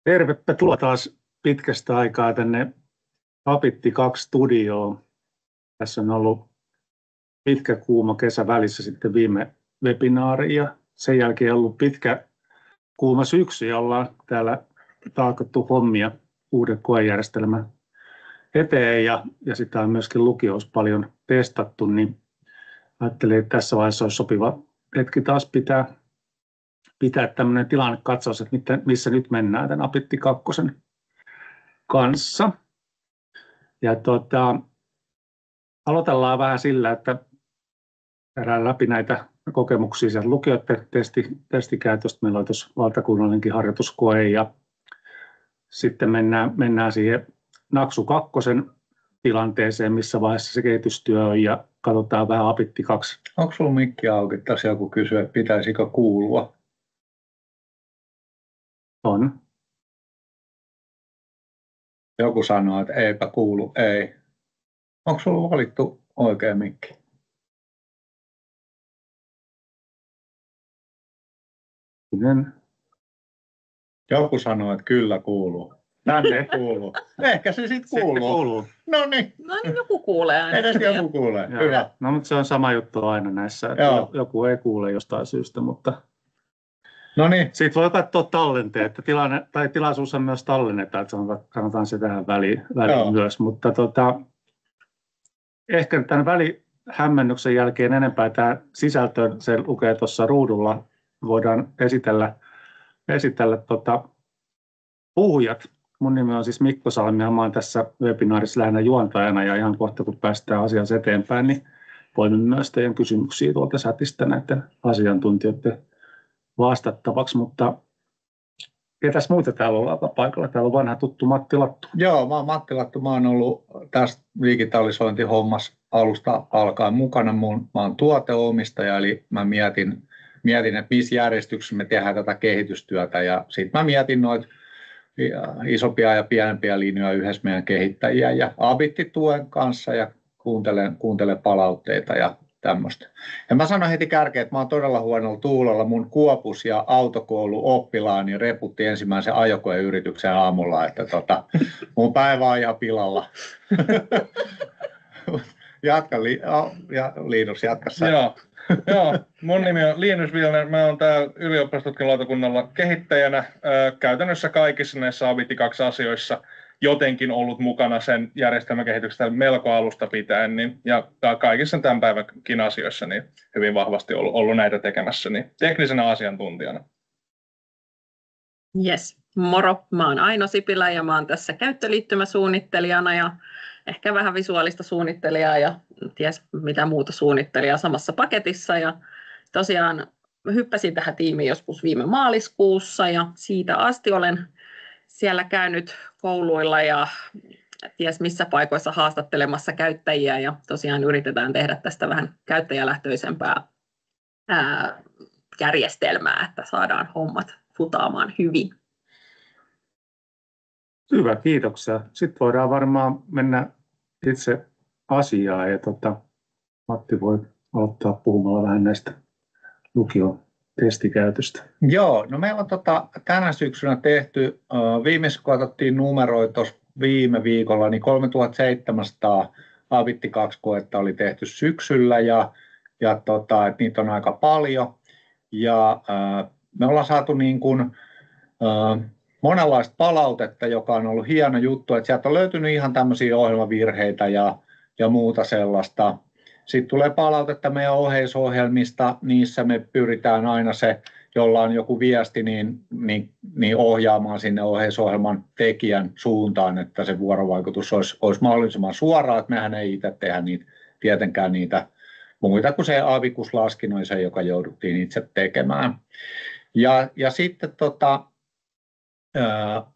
Tervetuloa taas pitkästä aikaa tänne Abitti 2 studioon. Tässä on ollut pitkä kuuma kesä välissä sitten viime webinaari ja sen jälkeen on ollut pitkä kuuma syksy ja ollaan täällä taakattu hommia uuden koejärjestelmän eteen ja sitä on myöskin lukiossa paljon testattu, niin ajattelin, että tässä vaiheessa olisi sopiva hetki taas pitää tämmöinen tilannekatsaus, että missä nyt mennään tämän Abitti 2 kanssa. Ja aloitellaan vähän sillä, että käydään läpi näitä kokemuksia sieltä lukijoiden testikäytöstä. Meillä on tuossa valtakunnallinenkin harjoituskoe ja sitten mennään siihen Naksu 2 tilanteeseen, missä vaiheessa se kehitystyö on ja katsotaan vähän Abitti 2. Onko sinulla mikki auki? Tässä joku kysyy, että pitäisikö kuulua? On. Joku sanoo, että eipä kuulu, ei. Onko sinulla valittu oikea mikki? Joku sanoo, että kyllä kuuluu. Tänne kuuluu. Ehkä se sitten kuuluu. No niin, joku kuulee aina. edes joku kuulee. Hyvä. No, mutta se on sama juttu aina näissä, että joku ei kuule jostain syystä, mutta no niin. siitä voi katsoa tallenteen, että tilaisuus on myös tallennetaan, että sanotaan se tähän väliin myös, mutta ehkä tämän välihämmennyksen jälkeen enempää tämä sisältö, se lukee tuossa ruudulla, voidaan esitellä puhujat. Mun nimi on siis Mikko Salmi ja mä olen tässä webinaarissa lähinnä juontajana ja ihan kohta kun päästään asiassa eteenpäin, niin voimme myös teidän kysymyksiä tuolta chatista näiden asiantuntijoiden vastattavaksi, mutta ketäs muita täällä on paikalla? Täällä on vanha tuttu Matti Lattu. Joo, mä oon Matti Lattu. Mä oon ollut tässä digitalisointihommassa alusta alkaen mukana. Mä oon tuoteomistaja, eli mä mietin, että missä järjestyksessä me tehdään tätä kehitystyötä ja sitten mä mietin noita isompia ja pienempiä linjoja yhdessä meidän kehittäjiä ja Abitti-tuen kanssa ja kuuntelen palautteita ja tämmöistä. Ja mä sanon heti kärkeen, että mä oon todella huonolla tuulella. Mun Kuopus ja autokoulu oppilaani reputti ensimmäisen ajokoeyrityksen aamulla, että mun päivä on ihan pilalla. Linus, jatka sä. Joo, mun nimi on Linus Vilner. Mä oon täällä ylioppilastutkinnolautakunnalla kehittäjänä käytännössä kaikissa näissä Abitti 2 asioissa jotenkin ollut mukana sen järjestelmäkehityksestä melko alusta pitäen, ja kaikissa tämän päivänkin asioissa niin hyvin vahvasti ollut näitä tekemässä niin teknisenä asiantuntijana. Yes, moro. Mä oon Aino Sipilä ja mä oon tässä käyttöliittymäsuunnittelijana ja ehkä vähän visuaalista suunnittelijaa ja ties mitä muuta suunnittelijaa samassa paketissa. Ja tosiaan hyppäsin tähän tiimiin joskus viime maaliskuussa ja siitä asti olen siellä käynyt kouluilla ja ties missä paikoissa haastattelemassa käyttäjiä ja tosiaan yritetään tehdä tästä vähän käyttäjälähtöisempää järjestelmää, että saadaan hommat futaamaan hyvin. Hyvä, kiitoksia. Sitten voidaan varmaan mennä itse asiaan ja Matti voi aloittaa puhumalla vähän näistä lukion testikäytöstä. Joo, no meillä on tänä syksynä tehty, viimeisessä kun otettiin numeroita tuossa viime viikolla, niin 3700 Abitti 2 koetta oli tehty syksyllä ja että niitä on aika paljon. Ja me ollaan saatu niin kuin, monenlaista palautetta, joka on ollut hieno juttu, että sieltä on löytynyt ihan tämmöisiä ohjelmavirheitä ja muuta sellaista. Sitten tulee palautetta meidän oheisohjelmista, niissä me pyritään aina se, jolla on joku viesti, niin ohjaamaan sinne oheisohjelman tekijän suuntaan, että se vuorovaikutus olisi mahdollisimman suoraa, että mehän ei itse tehdä tietenkään niitä muita kuin se aavikuslaskinnoisen, joka jouduttiin itse tekemään. Ja sitten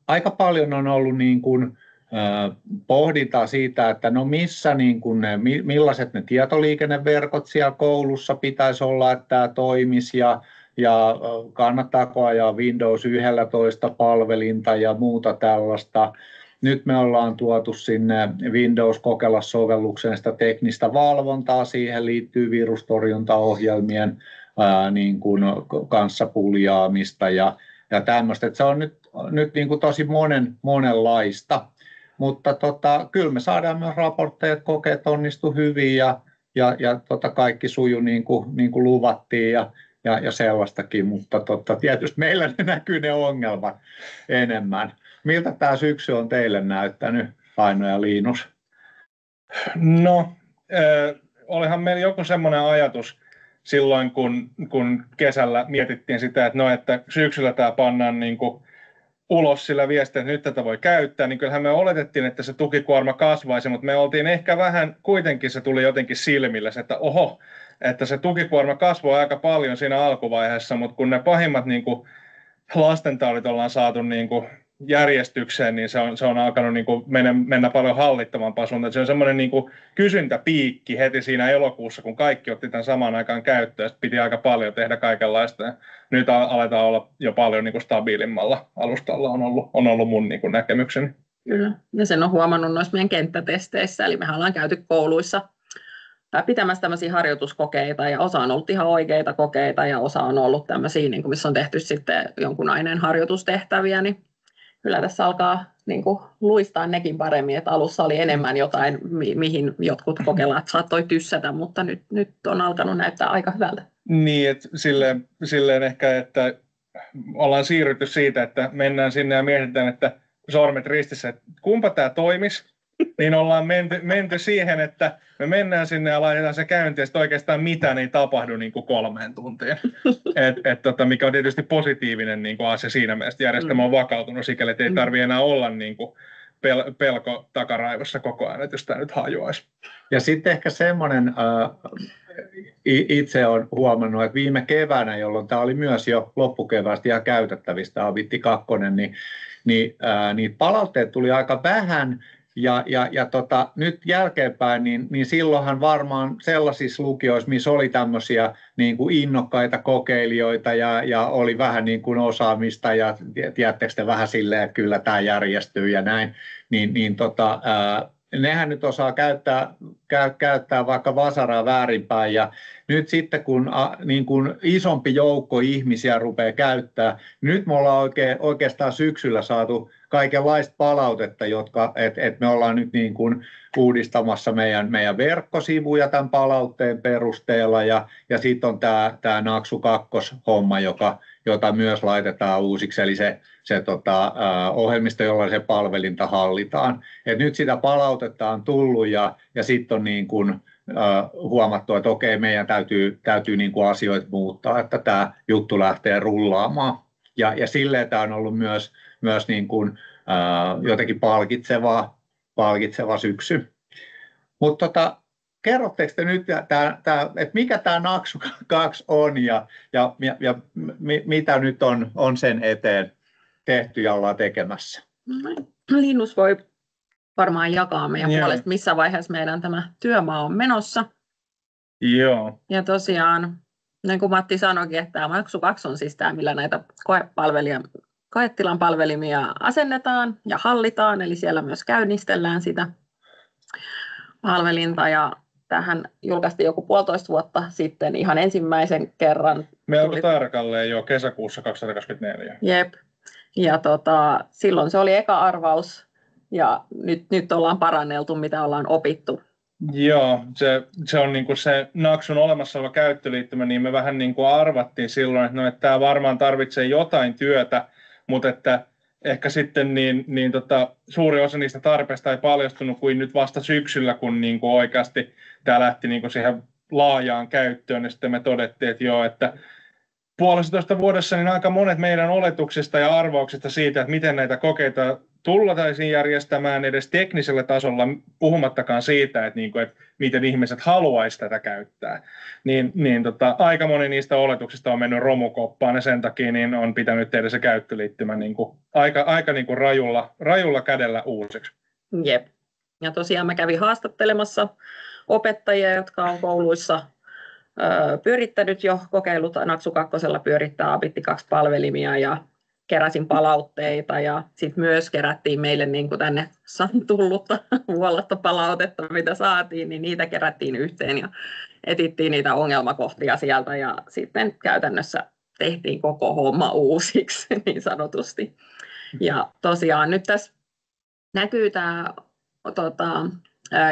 aika paljon on ollut niin kuin pohdintaa siitä, että no missä niin kuin millaiset ne tietoliikenneverkot siellä koulussa pitäisi olla, että tämä toimisi ja kannattaako ajaa Windows 11 palvelinta ja muuta tällaista. Nyt me ollaan tuotu sinne Windows kokeilla -sovellukseen sitä teknistä valvontaa, siihen liittyy virustorjuntaohjelmien niin kuin kanssa puljaamista ja ja tämmöistä. Se on nyt niin kuin tosi monenlaista, mutta kyllä me saadaan myös raportteja, että kokeet onnistu hyvin ja kaikki sujuu niin kuin luvattiin ja sellaistakin, mutta tietysti meillä ne näkyy ne ongelmat enemmän. Miltä tämä syksy on teille näyttänyt, Aino ja Linus? No, olihan meillä joku semmoinen ajatus silloin, kun kesällä mietittiin sitä, että syksyllä tämä pannaan niin kuin ulos sillä viestiä, että nyt tätä voi käyttää, niin kyllähän me oletettiin, että se tukikuorma kasvaisi, mutta me oltiin ehkä vähän, kuitenkin se tuli jotenkin silmille, että oho, että se tukikuorma kasvoi aika paljon siinä alkuvaiheessa, mutta kun ne pahimmat niin kuin lastentaudit ollaan saatu niin kuin järjestykseen, niin se on alkanut niin kuin mennä paljon hallittavampaan suuntaan. Se on semmoinen niin kuin kysyntäpiikki heti siinä elokuussa, kun kaikki otti tämän samaan aikaan käyttöön. Sitten piti aika paljon tehdä kaikenlaista. Ja nyt aletaan olla jo paljon niin kuin stabiilimmalla alustalla on ollut mun niin kuin näkemykseni. Kyllä, ja sen on huomannut noissa meidän kenttätesteissä. Eli mehän ollaan käyty kouluissa pitämässä tämmöisiä harjoituskokeita, ja osa on ollut ihan oikeita kokeita, ja osa on ollut tämmöisiä, niin kuin missä on tehty sitten jonkun aineen harjoitustehtäviä, niin kyllä tässä alkaa niin kuin luistaa nekin paremmin, että alussa oli enemmän jotain, mihin jotkut kokelaat saattoi tyssätä, mutta nyt on alkanut näyttää aika hyvältä. Niin, että silleen ehkä, että ollaan siirrytty siitä, että mennään sinne ja mietitään, että sormet ristissä, että kumpa tämä toimisi, niin ollaan menty siihen, että me mennään sinne ja laitetaan se käyntiin, ja sitten oikeastaan mitään ei tapahdu niin kuin 3 tuntiin. Mikä on tietysti positiivinen niin kuin asia siinä mielessä. Järjestelmä on vakautunut sikäli, että ei tarvitse enää olla niin kuin pelko takaraivossa koko ajan, että jos tämä nyt hajoaisi. Ja sitten ehkä semmoinen, itse olen huomannut, että viime keväänä, jolloin tämä oli myös jo loppukeväästä ihan käytettävistä, Abitti 2, niin palautteet tuli aika vähän. Ja nyt jälkeenpäin, niin silloinhan varmaan sellaisissa lukioissa, missä oli tämmöisiä niin kuin innokkaita kokeilijoita ja oli vähän niin kuin osaamista ja tiedättekö te vähän silleen, että kyllä tämä järjestyy ja näin, nehän nyt osaa käyttää vaikka vasaraa väärinpäin, ja nyt sitten kun niin kuin isompi joukko ihmisiä rupeaa käyttää, nyt me ollaan oikeastaan syksyllä saatu kaikenlaista palautetta, että me ollaan nyt niin kuin uudistamassa meidän verkkosivuja tämän palautteen perusteella, ja sitten on tämä Naksu 2-homma, jota myös laitetaan uusiksi, eli se ohjelmisto, jolla se palvelinta hallitaan. Et nyt sitä palautetta on tullut, ja sitten on niin kuin huomattu, että okei, meidän täytyy niin kuin asioita muuttaa, että tämä juttu lähtee rullaamaan. Ja silleen tämä on ollut myös niin kuin, jotenkin palkitseva syksy. Mutta kerrotteko te nyt, että mikä tämä Naksu 2 on ja mitä nyt on sen eteen tehty ja ollaan tekemässä? Linus voi varmaan jakaa meidän puolesta, missä vaiheessa meidän tämä työmaa on menossa. Joo. Ja tosiaan, niin kuin Matti sanoikin, että tämä Naksu 2 on siis tämä, millä näitä koetilan palvelimia asennetaan ja hallitaan, eli siellä myös käynnistellään sitä palvelinta, ja tähän julkaistiin joku 1,5 vuotta sitten ihan ensimmäisen kerran. Melko tarkalleen jo kesäkuussa 2024. Jep, ja silloin se oli eka arvaus, ja nyt ollaan paranneltu, mitä ollaan opittu. Joo, se on niin kuin se Naksun olemassa oleva käyttöliittymä, niin me vähän niin kuin arvattiin silloin, että tämä varmaan tarvitsee jotain työtä, mutta että ehkä sitten suuri osa niistä tarpeista ei paljastunut kuin nyt vasta syksyllä, kun niin kuin oikeasti tämä lähti niin kuin siihen laajaan käyttöön, ja sitten me todettiin, että joo, että 1,5 vuodessa niin aika monet meidän oletuksista ja arvauksista siitä, että miten näitä kokeita tullaisiin järjestämään edes teknisellä tasolla, puhumattakaan siitä, että miten ihmiset haluaisivat tätä käyttää, niin aika moni niistä oletuksista on mennyt romukoppaan, ja sen takia niin on pitänyt tehdä se käyttöliittymä niin kuin aika niin kuin rajulla kädellä uusiksi. Jep. Ja tosiaan mä kävin haastattelemassa opettajia, jotka on kouluissa pyörittänyt jo kokeilut Naksu 2 pyörittää Abitti 2-palvelimia, ja keräsin palautteita, ja sitten myös kerättiin meille niin kuin tänne tullutta vuolaista palautetta, mitä saatiin, niin niitä kerättiin yhteen ja etittiin niitä ongelmakohtia sieltä, ja sitten käytännössä tehtiin koko homma uusiksi niin sanotusti. Ja tosiaan nyt tässä näkyy tämä,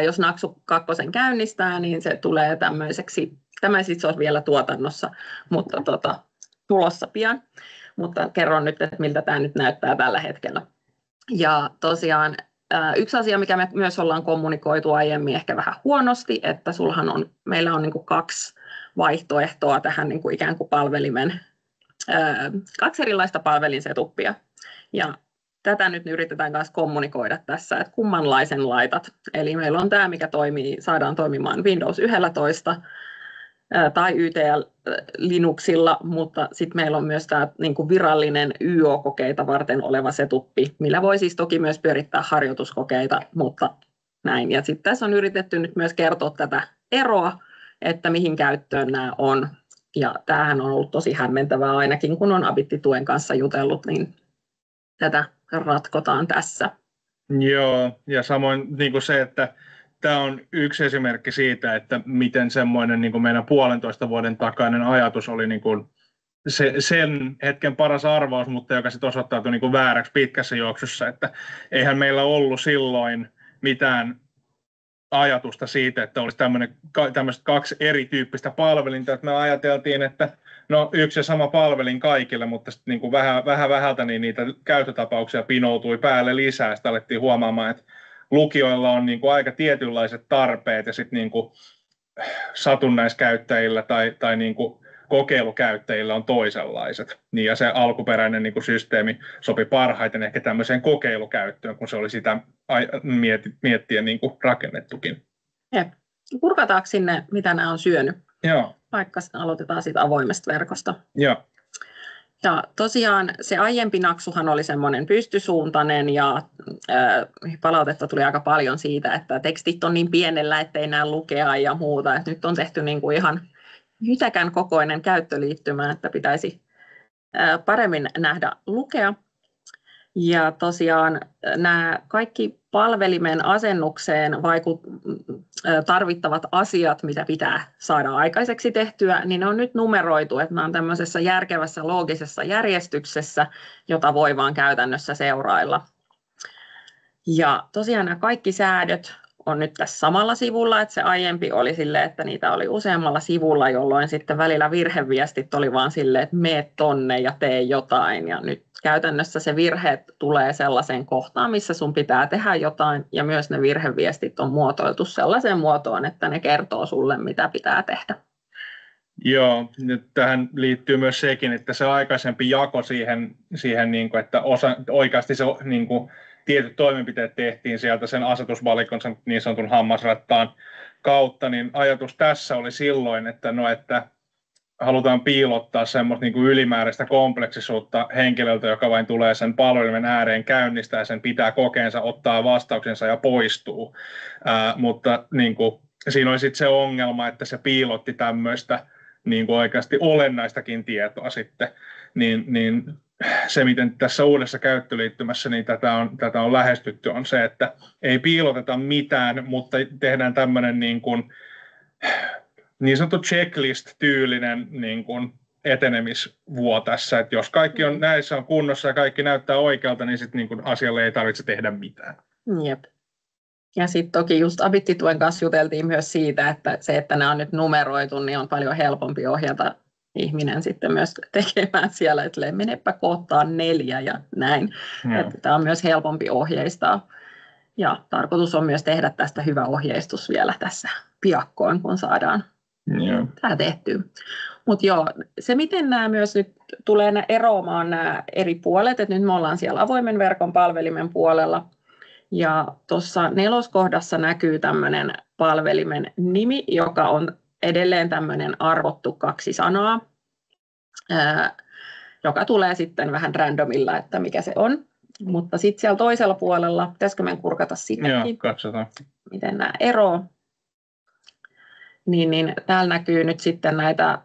jos Naksu 2 käynnistää, niin se tulee tämmöiseksi, tämä siis on vielä tuotannossa, mutta tulossa pian. Mutta kerron nyt, että miltä tämä nyt näyttää tällä hetkellä. Ja tosiaan yksi asia, mikä me myös ollaan kommunikoitu aiemmin ehkä vähän huonosti, että meillä on niin kuin 2 vaihtoehtoa tähän niin kuin ikään kuin palvelimen, 2 erilaista palvelinsetupia. Ja tätä nyt yritetään myös kommunikoida tässä, että kummanlaisen laitat. Eli meillä on tämä, mikä saadaan toimimaan Windows 11 tai YTL Linuxilla, mutta sitten meillä on myös tämä niin kuin virallinen YO-kokeita varten oleva setuppi, millä voi siis toki myös pyörittää harjoituskokeita, mutta näin. Ja sitten tässä on yritetty nyt myös kertoa tätä eroa, että mihin käyttöön nämä on. Ja tämähän on ollut tosi hämmentävää ainakin, kun on Abitti-tuen kanssa jutellut, niin tätä ratkotaan tässä. Joo, ja samoin niin kuin se, että tämä on yksi esimerkki siitä, että miten semmoinen niin kuin meidän 1,5 vuoden takainen ajatus oli niin kuin sen hetken paras arvaus, mutta joka sitten osoittautui niin kuin vääräksi pitkässä juoksussa, että eihän meillä ollut silloin mitään ajatusta siitä, että olisi tämmöiset 2 erityyppistä palvelinta, että me ajateltiin, että no yksi ja sama palvelin kaikille, mutta sitten niin kuin vähän vähältä niin niitä käyttötapauksia pinoutui päälle lisää, sitten alettiin huomaamaan, että lukijoilla on niin kuin aika tietynlaiset tarpeet ja sitten niin kuin satunnaiskäyttäjillä tai niin kuin kokeilukäyttäjillä on toisenlaiset. Niin ja se alkuperäinen niin kuin systeemi sopi parhaiten ehkä tämmöiseen kokeilukäyttöön, kun se oli sitä miettiä niin kuin rakennettukin. Jep. Kurkataanko sinne, mitä nämä on syönyt? Joo. Vaikka aloitetaan siitä avoimesta verkosta. Joo. Ja tosiaan se aiempi Naksuhan oli semmoinen pystysuuntainen ja palautetta tuli aika paljon siitä, että tekstit on niin pienellä, ettei näe lukea ja muuta. Et nyt on tehty niin kuin ihan jytäkän kokoinen käyttöliittymä, että pitäisi paremmin nähdä lukea. Ja tosiaan nämä kaikki palvelimen asennukseen tarvittavat asiat, mitä pitää saada aikaiseksi tehtyä, niin ne on nyt numeroitu, että nämä on tämmöisessä järkevässä loogisessa järjestyksessä, jota voi vaan käytännössä seurailla. Ja tosiaan nämä kaikki säädöt on nyt tässä samalla sivulla, että se aiempi oli silleen, että niitä oli useammalla sivulla, jolloin sitten välillä virheviestit oli vaan silleen, että mene tonne ja tee jotain. Ja nyt käytännössä se virhe tulee sellaiseen kohtaan, missä sun pitää tehdä jotain, ja myös ne virheviestit on muotoiltu sellaiseen muotoon, että ne kertoo sulle, mitä pitää tehdä. Joo, nyt tähän liittyy myös sekin, että se aikaisempi jako siihen niin kuin, että oikeasti se niin kuin, tietyt toimenpiteet tehtiin sieltä sen asetusvalikon, sen niin sanotun hammasrattaan kautta, niin ajatus tässä oli silloin, että halutaan piilottaa semmoista niin kuin ylimääräistä kompleksisuutta henkilöltä, joka vain tulee sen palvelimen ääreen käynnistää, sen pitää kokeensa, ottaa vastauksensa ja poistuu. Mutta niin kuin, siinä oli sitten se ongelma, että se piilotti tämmöistä niin kuin oikeasti olennaistakin tietoa sitten, niin se, miten tässä uudessa käyttöliittymässä niin tätä on lähestytty, on se, että ei piiloteta mitään, mutta tehdään tämmöinen niin sanottu checklist-tyylinen niin kuin etenemisvuo tässä, että jos kaikki on näissä on kunnossa ja kaikki näyttää oikealta, niin sitten niin kuin asialle ei tarvitse tehdä mitään. Jep. Ja sitten toki just Abitti-tuen kanssa juteltiin myös siitä, että se, että nämä on nyt numeroitu, niin on paljon helpompi ohjata ihminen sitten myös tekemään siellä, että menepä kohtaan 4 ja näin. Että tämä on myös helpompi ohjeistaa. Ja tarkoitus on myös tehdä tästä hyvä ohjeistus vielä tässä piakkoin, kun saadaan tämä tehtyä. Mutta joo, se miten nämä myös nyt tulee eroamaan nämä eri puolet, että nyt me ollaan siellä avoimen verkon palvelimen puolella. Ja tuossa 4. kohdassa näkyy tämmöinen palvelimen nimi, joka on edelleen tämmöinen arvottu 2 sanaa, joka tulee sitten vähän randomilla, että mikä se on. Mutta sitten siellä toisella puolella, pitäisikö meidän kurkata sitäkin? Joo, katsotaan. Miten nämä eroavat. Niin täällä näkyy nyt sitten näitä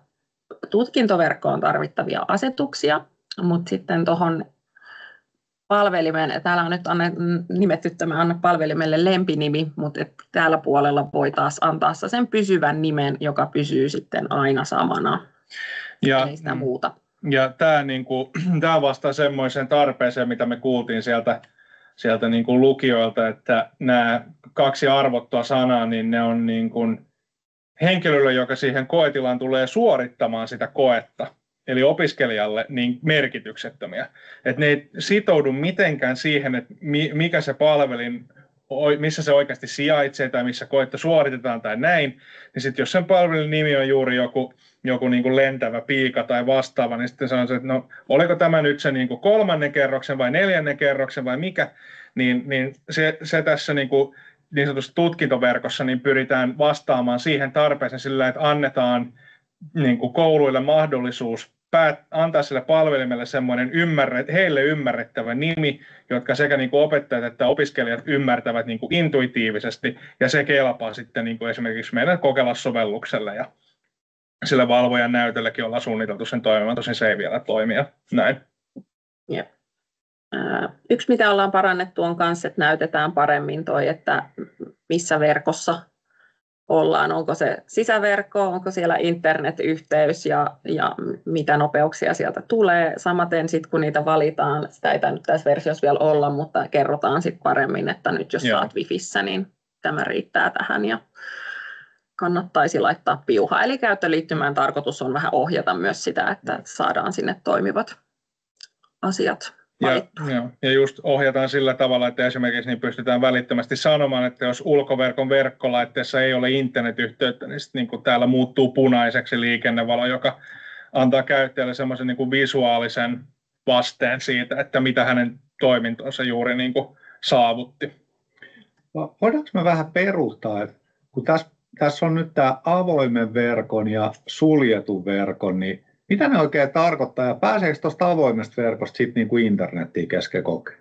tutkintoverkkoon tarvittavia asetuksia, mutta sitten tuohon palvelimeen, täällä on nyt nimetty tämä Anna palvelimelle lempinimi, mutta täällä puolella voi taas antaa sen pysyvän nimen, joka pysyy sitten aina samana. Ja ei sitä muuta. Ja tämä vastaa semmoiseen tarpeeseen, mitä me kuultiin sieltä niin kuin lukijoilta, että nämä kaksi arvottua sanaa, niin ne on niin kuin henkilölle, joka siihen koetilaan tulee suorittamaan sitä koetta, eli opiskelijalle, niin merkityksettömiä. Että ne ei sitoudu mitenkään siihen, että mikä se palvelin, missä se oikeasti sijaitsee tai missä koetta suoritetaan tai näin, niin sitten jos sen palvelin nimi on juuri joku niin kuin lentävä piika tai vastaava, niin sitten sanotaan, että no, oliko tämä nyt se niin kuin 3. kerroksen vai 4. kerroksen vai mikä, niin se tässä niin sanotusti tutkintoverkossa niin pyritään vastaamaan siihen tarpeeseen sillä, että annetaan niin kuin kouluille mahdollisuus antaa sille palvelimelle semmoinen heille ymmärrettävä nimi, jotka sekä niin kuin opettajat että opiskelijat ymmärtävät niin kuin intuitiivisesti, ja se kelpaa sitten niin kuin esimerkiksi meidän Kokela-sovellukselle ja sillä valvojan näytöllekin ollaan suunniteltu sen toimimaan, tosin se ei vielä toimia näin. Jep. Yksi, mitä ollaan parannettu, on myös, että näytetään paremmin että missä verkossa ollaan. Onko se sisäverkko, onko siellä internetyhteys ja mitä nopeuksia sieltä tulee. Samaten sitten, kun niitä valitaan, sitä ei nyt tässä versiossa vielä olla, mutta kerrotaan sitten paremmin, että nyt jos saat Wifissä, niin tämä riittää tähän ja kannattaisi laittaa piuha. Eli käyttöliittymään tarkoitus on vähän ohjata myös sitä, että saadaan sinne toimivat asiat valittua. Ja just ohjataan sillä tavalla, että esimerkiksi niin pystytään välittömästi sanomaan, että jos ulkoverkon verkkolaitteessa ei ole internetyhteyttä, niin, niin kuin täällä muuttuu punaiseksi liikennevalo, joka antaa käyttäjälle semmoisen niin kuin visuaalisen vasteen siitä, että mitä hänen toimintonsa juuri niin kuin saavutti. Voidaanko me vähän peruuttaa, että kun tässä on nyt tämä avoimen verkon ja suljetun verkon, niin mitä ne oikein tarkoittaa ja pääseekö tuosta avoimesta verkosta sitten niin kuin internettiin kesken kokeen?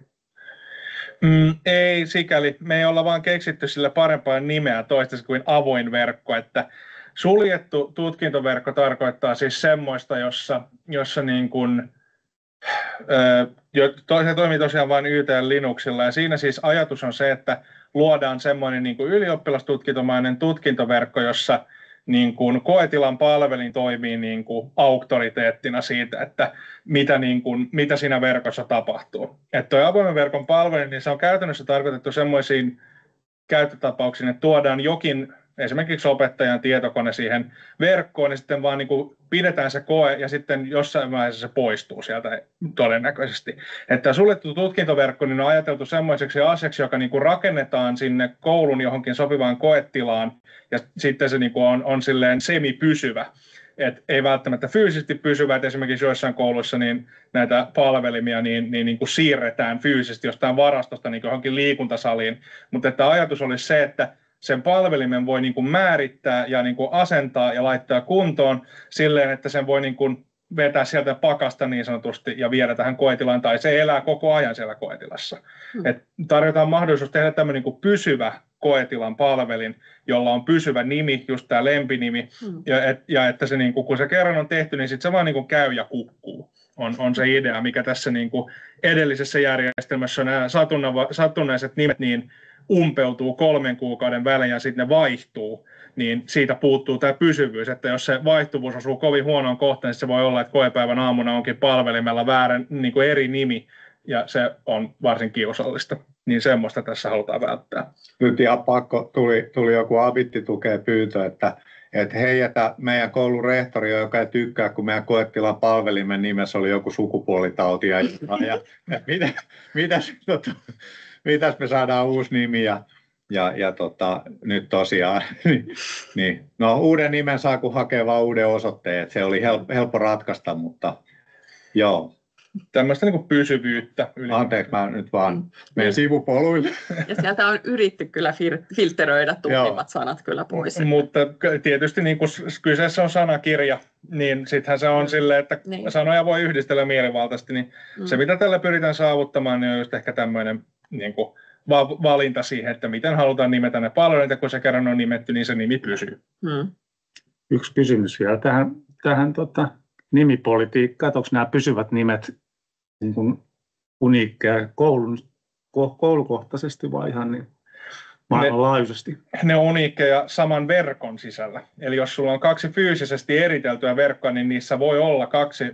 Ei sikäli. Me ei olla vaan keksitty sille parempaa nimeä toistaiseksi kuin avoin verkko. Että suljettu tutkintoverkko tarkoittaa siis semmoista, jossa niin kuin, se toimii tosiaan vain YT ja Linuxilla. Ja siinä siis ajatus on se, että luodaan semmoinen niin kuin ylioppilastutkintomainen tutkintoverkko, jossa niin kuin koetilan palvelin toimii niin kuin auktoriteettina siitä, että mitä siinä verkossa tapahtuu. Että tuo avoimen verkon palvelin, niin se on käytännössä tarkoitettu semmoisiin käyttötapauksiin, että tuodaan jokin esimerkiksi opettajan tietokone siihen verkkoon, niin sitten vaan niin kuin pidetään se koe ja sitten jossain vaiheessa se poistuu sieltä todennäköisesti. Että suljettu tutkintoverkko niin on ajateltu semmoiseksi asiaksi, joka niin kuin rakennetaan sinne koulun johonkin sopivaan koetilaan ja sitten se niin kuin on silleen semipysyvä. Et ei välttämättä fyysisesti pysyvä, että esimerkiksi joissain kouluissa niin näitä palvelimia niin kuin siirretään fyysisesti jostain varastosta niin kuin johonkin liikuntasaliin, mutta että ajatus olisi se, että sen palvelimen voi niin kuin määrittää ja niin kuin asentaa ja laittaa kuntoon silleen, että sen voi niin kuin vetää sieltä pakasta niin sanotusti ja viedä tähän koetilaan, tai se elää koko ajan siellä koetilassa. Et tarjotaan mahdollisuus tehdä tämmöinen niin kuin pysyvä koetilan palvelin, jolla on pysyvä nimi, just tämä lempinimi, ja että se, niin kuin, kun se kerran on tehty, niin sitten se vaan niin kuin käy ja kukkuu. On se idea, mikä tässä niin kuin edellisessä järjestelmässä nämä satunnaiset nimet niin umpeutuu 3 kuukauden välein ja sitten ne vaihtuu, niin siitä puuttuu tämä pysyvyys, että jos se vaihtuvuus osuu kovin huonoon kohtaan, niin se voi olla, että koepäivän aamuna onkin palvelimella väärä niin kuin eri nimi, ja se on varsin kiusallista. Niin semmoista tässä halutaan välttää. Nyt ihan pakko, tuli joku abitti-tukea pyytö, että hei, että meidän koulun rehtori, joka ei tykkää, kun meidän koetilan palvelimen nimessä oli joku sukupuolitauti, ja mitäs me saadaan uusi nimi, ja nyt tosiaan, niin, no uuden nimen saa, kun hakee vaan uuden osoitteen, että se oli helppo ratkaista, mutta joo. Tämmöistä niin kuin pysyvyyttä. Anteeksi, mä nyt vaan menen sivupoluille. Ja sieltä on yritetty kyllä filteröidä tuhtimmat sanat kyllä pois. Mutta tietysti niin kun kyseessä on sanakirja, niin sittenhän se on silleen, että sanoja voi yhdistellä mielivaltaisesti. Niin se, mitä tällä pyritään saavuttamaan, niin on just ehkä tämmöinen niin kuin valinta siihen, että miten halutaan nimetä ne palvelut, ja kun se kerran on nimetty, niin se nimi pysyy. Yksi kysymys vielä tähän nimipolitiikkaan, että onko nämä pysyvät nimet niin uniikkeja koulukohtaisesti vai ihan niin maailmanlaajuisesti. Ne on uniikkeja saman verkon sisällä. Eli jos sulla on 2 fyysisesti eriteltyä verkkoa, niin niissä voi olla 2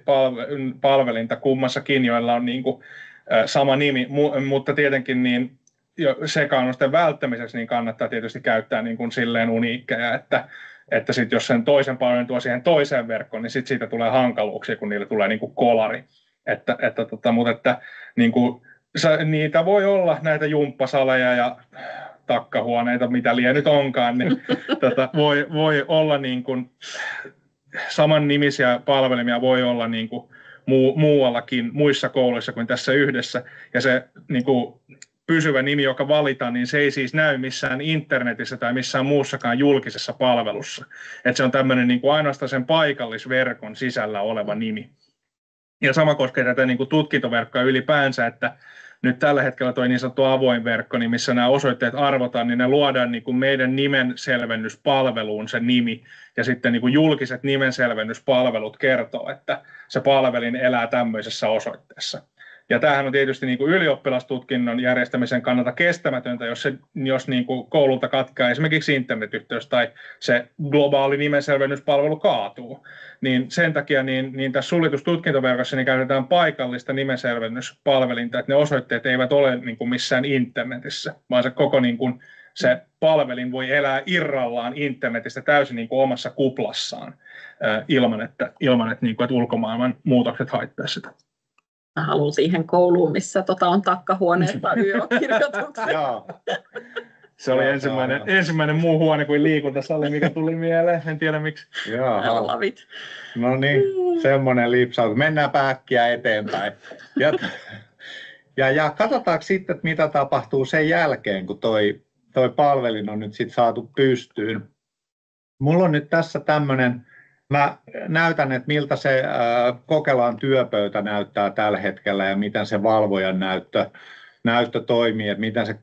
palvelinta kummassakin, joilla on niin kuin sama nimi, mutta tietenkin niin sekaannusten välttämiseksi niin kannattaa tietysti käyttää niin kuin silleen uniikkeja, että sit jos sen toisen palvelun tuo siihen toiseen verkkoon, niin sit siitä tulee hankaluuksia, kun niille tulee niin kuin kolari. Mutta niin kuin, niitä voi olla näitä jumppasaleja ja takkahuoneita, mitä liian nyt onkaan, niin voi olla niin kuin saman nimisiä palvelimia voi olla niin kuin muuallakin, muissa kouluissa kuin tässä yhdessä. Ja se niin kuin pysyvä nimi, joka valitaan, niin se ei siis näy missään internetissä tai missään muussakaan julkisessa palvelussa. Että se on tämmöinen niin kuin ainoastaan sen paikallisverkon sisällä oleva nimi. Ja sama koskee tätä niin kuin tutkintoverkkoa ylipäänsä, että nyt tällä hetkellä tuo niin sanottu avoin verkko, niin missä nämä osoitteet arvotaan, niin ne luodaan niin kuin meidän nimenselvennyspalveluun se nimi. Ja sitten niin kuin julkiset nimenselvennyspalvelut kertoo, että se palvelin elää tämmöisessä osoitteessa. Ja tämähän on tietysti niin kuin ylioppilastutkinnon järjestämisen kannalta kestämätöntä, jos niin kuin koululta katkaa esimerkiksi internetyhteys tai se globaali nimenselvennyspalvelu kaatuu. Niin sen takia niin tässä suljetussa tutkintoverkossa niin käytetään paikallista nimenselvennyspalvelinta, että ne osoitteet eivät ole niin kuin missään internetissä, vaan se koko niin kuin se palvelin voi elää irrallaan internetistä täysin niin kuin omassa kuplassaan ilman, että ulkomaailman muutokset haittaisi sitä. Mä haluan siihen kouluun, missä on takkahuoneet tai yökirjoitukset. Se oli ensimmäinen muu huone kuin liikuntasali, mikä tuli mieleen. En tiedä miksi. No niin, semmoinen lipsaus. Mennään äkkiä eteenpäin. Ja katsotaanko sitten, että mitä tapahtuu sen jälkeen, kun toi palvelin on nyt sitten saatu pystyyn. Mulla on nyt tässä tämmöinen. Mä näytän, että miltä se Kokelaan työpöytä näyttää tällä hetkellä ja miten se valvojan näyttö toimii, että miten se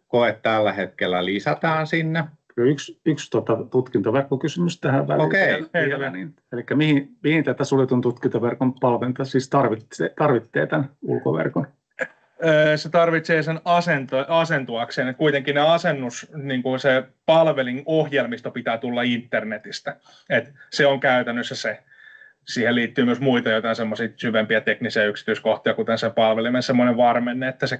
koe tällä hetkellä lisätään sinne. Yksi tutkintoverkkokysymys tähän väliin. Okei. Niin. Eli mihin tätä suljetun tutkintoverkon palvelinta siis tarvitsee tämän ulkoverkon? Se tarvitsee sen asentuakseen, että kuitenkin niin kuin se palvelin ohjelmisto pitää tulla internetistä. että se on käytännössä se. Siihen liittyy myös muita jotain semmoisia syvempiä teknisiä yksityiskohtia, kuten se palvelimen semmoinen varmenne, että se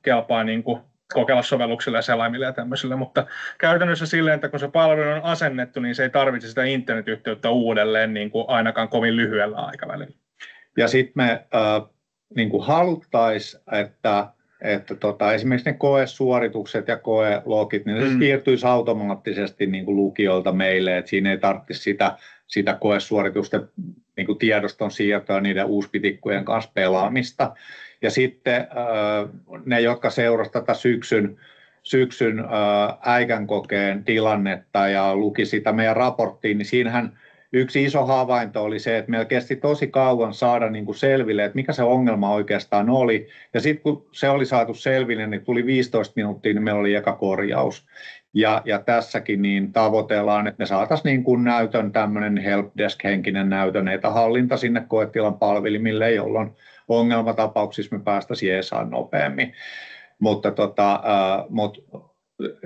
kelpaa niin kuin kokeilla-sovelluksille ja selaimille ja tämmöisille, mutta käytännössä silleen, että kun se palvelu on asennettu, niin se ei tarvitse sitä internetyhteyttä uudelleen niin kuin ainakaan kovin lyhyellä aikavälillä. Ja sitten me niin kuin haluttaisiin, että esimerkiksi ne koesuoritukset ja koelogit, niin se siirtyisi automaattisesti niin kuin lukijoilta meille, että siinä ei tarvitsisi sitä koesuoritusten niin kuin tiedoston siirtoa niiden uuspitikkujen kanssa pelaamista. Ja sitten ne, jotka seurasivat tätä syksyn äikän kokeen tilannetta ja luki sitä meidän raporttiin, niin siinähän yksi iso havainto oli se, että meillä kesti tosi kauan saada niin kuin selville, että mikä se ongelma oikeastaan oli. Ja sitten kun se oli saatu selville, niin tuli 15 minuuttia, niin meillä oli eka korjaus. Ja tässäkin niin tavoitellaan, että me saataisiin niin kuin näytön, tämmöinen helpdesk-henkinen näytön etähallinta sinne koetilan palvelimille, jolloin ongelmatapauksissa me päästäisiin ESAan nopeammin. Mutta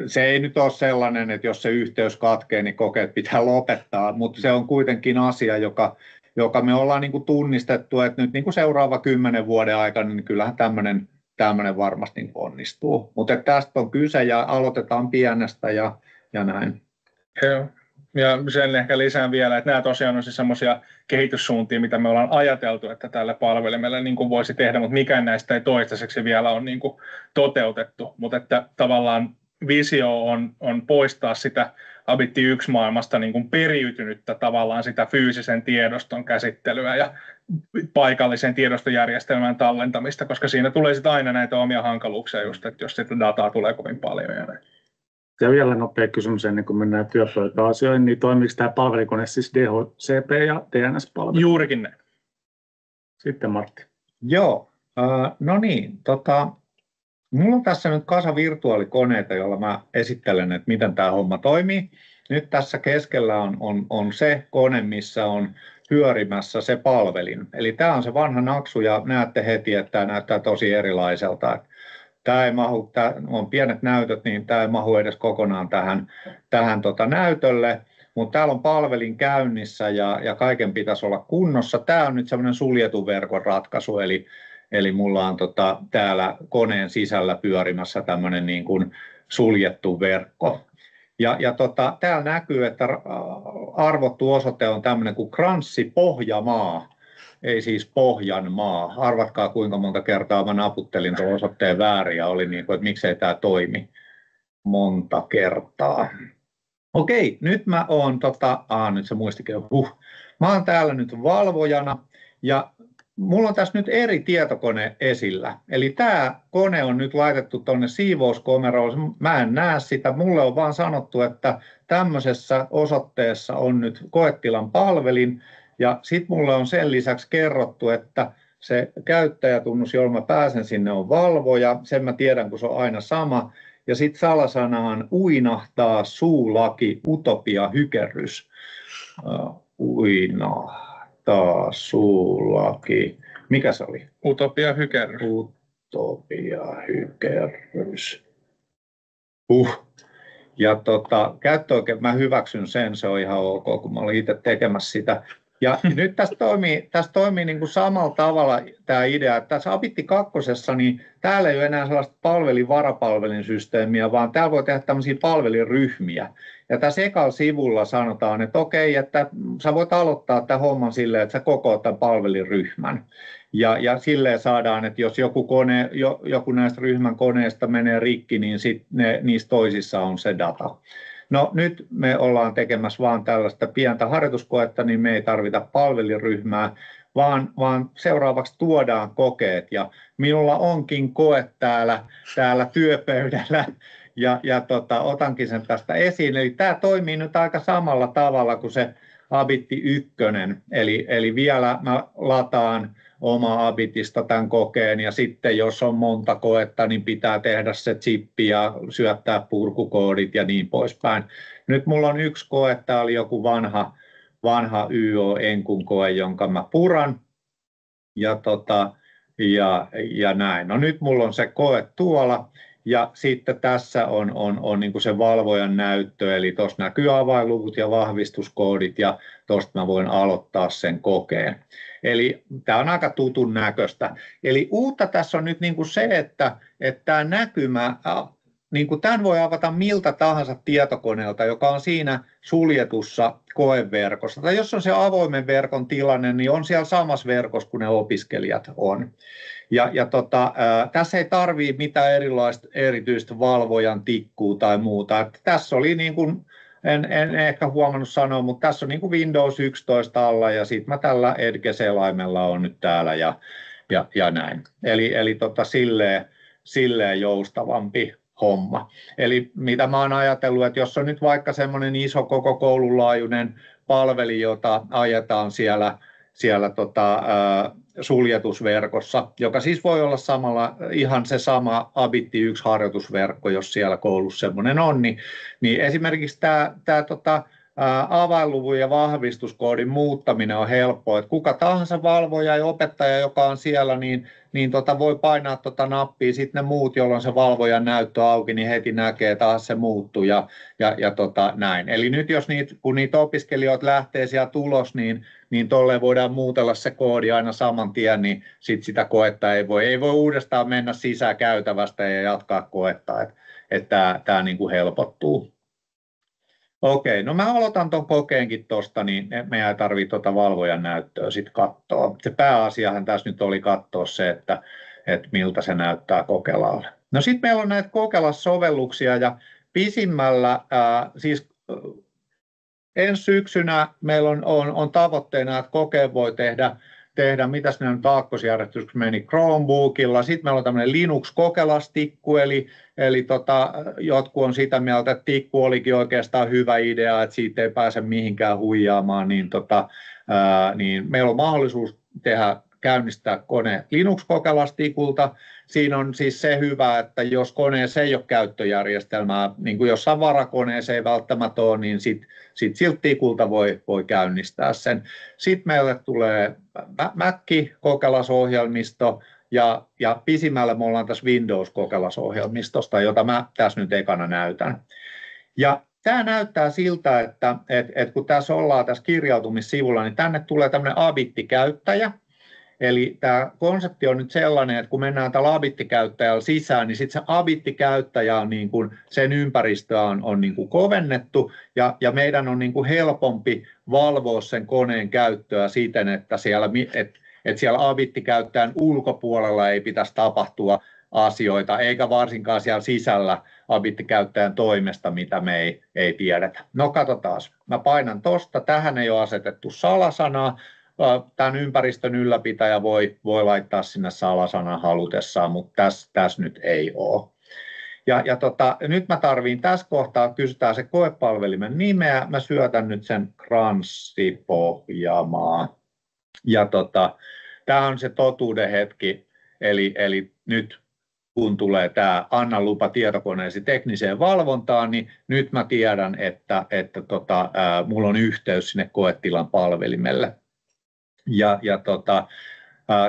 se ei nyt ole sellainen, että jos se yhteys katkee, niin kokeet pitää lopettaa, mutta se on kuitenkin asia, joka me ollaan niin kuin tunnistettu, että nyt niin kuin seuraava 10 vuoden aikana, niin kyllähän tämmöinen varmasti onnistuu. Mutta tästä on kyse ja aloitetaan pienestä ja näin. Joo. Ja sen ehkä lisään vielä, että nämä tosiaan on siis semmoisia kehityssuuntia, mitä me ollaan ajateltu, että tälle palvelimelle niin kuin voisi tehdä, mutta mikään näistä ei toistaiseksi vielä ole niin kuin toteutettu. Mutta että tavallaan visio on poistaa sitä Habitti 1 maailmasta niin kuin periytynyttä tavallaan sitä fyysisen tiedoston käsittelyä ja paikallisen tiedostojärjestelmän tallentamista, koska siinä tulee sitten aina näitä omia hankaluuksia just, että jos sitä dataa tulee kovin paljon. Ja vielä nopea kysymys ennen kuin mennään työpöytäasioihin, niin toimiiko tämä palvelikone siis DHCP ja DNS-palvelu? Juurikin näin. Sitten Martti. Joo, no niin, mulla on tässä nyt kasa virtuaalikoneita, joilla mä esittelen, että miten tämä homma toimii. Nyt tässä keskellä on se kone, missä on pyörimässä se palvelin. Eli tämä on se vanha naksu ja näette heti, että tämä näyttää tosi erilaiselta. tämä ei mahu, tämä on pienet näytöt, niin tämä ei mahu edes kokonaan tähän näytölle, mutta täällä on palvelin käynnissä ja kaiken pitäisi olla kunnossa. Tämä on nyt semmoinen suljetun verkon ratkaisu, eli mulla on täällä koneen sisällä pyörimässä tämmöinen niin kuin suljettu verkko. Ja täällä näkyy, että arvottu osoite on tämmöinen kuin Kranssi Pohjanmaa, ei siis Pohjanmaa. Arvatkaa kuinka monta kertaa mä naputtelin tuon osoitteen väärin ja oli niin kuin, että miksei tämä toimi monta kertaa. Okei, nyt mä oon, nyt se muistikin on, mä oon täällä nyt valvojana ja mulla on tässä nyt eri tietokone esillä. Eli tämä kone on nyt laitettu tuonne siivouskomeroon. Mä en näe sitä. Mulle on vaan sanottu, että tämmöisessä osoitteessa on nyt koetilan palvelin. Ja sitten mulle on sen lisäksi kerrottu, että se käyttäjätunnus, jolla mä pääsen sinne, on valvoja. Sen mä tiedän, kun se on aina sama. Ja sitten salasana on uinahtaa suulaki utopia hykerrys. Uinahtaa suulaki. Mikä se oli? Utopia hykerrys. Utopia hykerrys. Ja käyttöoikeus, mä hyväksyn sen, se on ihan ok, kun mä olin itse tekemässä sitä. Ja nyt tässä toimii niin kuin samalla tavalla tämä idea, että tässä Abitti 2, niin täällä ei ole enää sellaista varapalvelin systeemiä, vaan täällä voi tehdä tämmöisiä palvelinryhmiä. Ja tässä ekalla sivulla sanotaan, että okei, että sä voit aloittaa tämän homman silleen, että sä kokoat tämän palvelinryhmän. Ja silleen saadaan, että jos joku näistä ryhmän koneista menee rikki, niin sitten niissä toisissa on se data. No nyt me ollaan tekemässä vaan tällaista pientä harjoituskoetta, niin me ei tarvita palvelinryhmää, vaan seuraavaksi tuodaan kokeet. Ja minulla onkin koe täällä työpöydällä ja otankin sen tästä esiin. Eli tämä toimii nyt aika samalla tavalla kuin se Abitti 1. Eli vielä mä lataan oma Abitista tämän kokeen ja sitten jos on monta koetta, niin pitää tehdä se chippi ja syöttää purkukoodit ja niin poispäin. Nyt mulla on yksi koe, tämä oli joku vanha YO-enkun koe, jonka mä puran ja näin. No nyt mulla on se koe tuolla ja sitten tässä on niin kuin se valvojan näyttö, eli tuossa näkyy avainluvut ja vahvistuskoodit ja tuosta mä voin aloittaa sen kokeen. Eli tämä on aika tutun näköistä. Eli uutta tässä on nyt niin kuin se, että tämä näkymä, niin kuin tämän voi avata miltä tahansa tietokoneelta, joka on siinä suljetussa koeverkossa. Tai jos on se avoimen verkon tilanne, niin on siellä samassa verkossa kuin ne opiskelijat on. Tässä ei tarvitse mitään erityistä valvojan tikkua tai muuta. Että tässä oli niin kuin, en ehkä huomannut sanoa, mutta tässä on niin kuin Windows 11 alla ja sitten mä tällä Edge-selaimella on nyt täällä ja näin. Eli silleen joustavampi homma. Eli mitä mä oon ajatellut, että jos on nyt vaikka semmoinen iso koko koulun laajuinen palveli, jota ajetaan siellä suljetusverkossa, joka siis voi olla ihan se sama Abitti 1 harjoitusverkko, jos siellä koulussa semmoinen on, niin esimerkiksi tämä avainluvun ja vahvistuskoodin muuttaminen on helppoa, että kuka tahansa valvoja ja opettaja, joka on siellä, niin voi painaa nappia, sitten ne muut, jolloin se valvojan näyttö auki, niin heti näkee taas se muuttuu ja näin. Eli nyt kun niitä opiskelijoita lähtee sieltä ulos, niin tolleen voidaan muutella se koodi aina saman tien, niin sit sitä koetta ei voi uudestaan mennä sisään käytävästä ja jatkaa koetta, että tämä niin kuin helpottuu. Okei, no mä aloitan tuon kokeenkin tuosta, niin meidän ei tarvitse valvojan näyttöä sitten katsoa. Se pääasiahan tässä nyt oli katsoa se, että miltä se näyttää Kokelalle. No sitten meillä on näitä Kokela-sovelluksia ja pisimmällä, siis ensi syksynä meillä on tavoitteena, että kokeen voi tehdä mitäs ne nyt aakkosjärjestyksessä meni, Chromebookilla. Sitten meillä on tämmöinen Linux-kokelastikku, eli jotkut on sitä mieltä, että tikku olikin oikeastaan hyvä idea, että siitä ei pääse mihinkään huijaamaan, niin meillä on mahdollisuus käynnistää kone Linux-kokelastikulta. Siinä on siis se hyvä, että jos koneessa ei ole käyttöjärjestelmää, niin kuin jossain varakoneessa ei välttämättä ole, niin sitten siltä tikulta voi käynnistää sen. Sitten meille tulee Mac-kokelasohjelmisto ja pisimmällä me ollaan tässä Windows-kokeilausohjelmistosta, jota mä tässä nyt ekana näytän. Ja tämä näyttää siltä, että kun tässä ollaan tässä kirjautumissivulla, niin tänne tulee tämmöinen Abitti-käyttäjä. Eli tämä konsepti on nyt sellainen, että kun mennään tällä Abitti-käyttäjällä sisään, niin sitten se Abitti-käyttäjä on niin kuin, sen ympäristöä on niin kuin kovennettu, ja meidän on niin kuin helpompi valvoa sen koneen käyttöä siten, että siellä Abitti-käyttäjän ulkopuolella ei pitäisi tapahtua asioita, eikä varsinkaan siellä sisällä Abitti-käyttäjän toimesta, mitä me ei tiedetä. No katsotaan, mä painan tuosta, tähän ei ole asetettu salasanaa. Tämän ympäristön ylläpitäjä voi laittaa sinne salasanan halutessaan, mutta tässä nyt ei ole. Nyt mä tarviin tässä kohtaa, kysytään se koepalvelimen nimeä, mä syötän nyt sen Crunchy-Pohjanmaa. Tämä on se totuuden hetki, eli nyt kun tulee tämä anna lupa tietokoneesi tekniseen valvontaan, niin nyt mä tiedän, että mulla on yhteys sinne koetilan palvelimelle.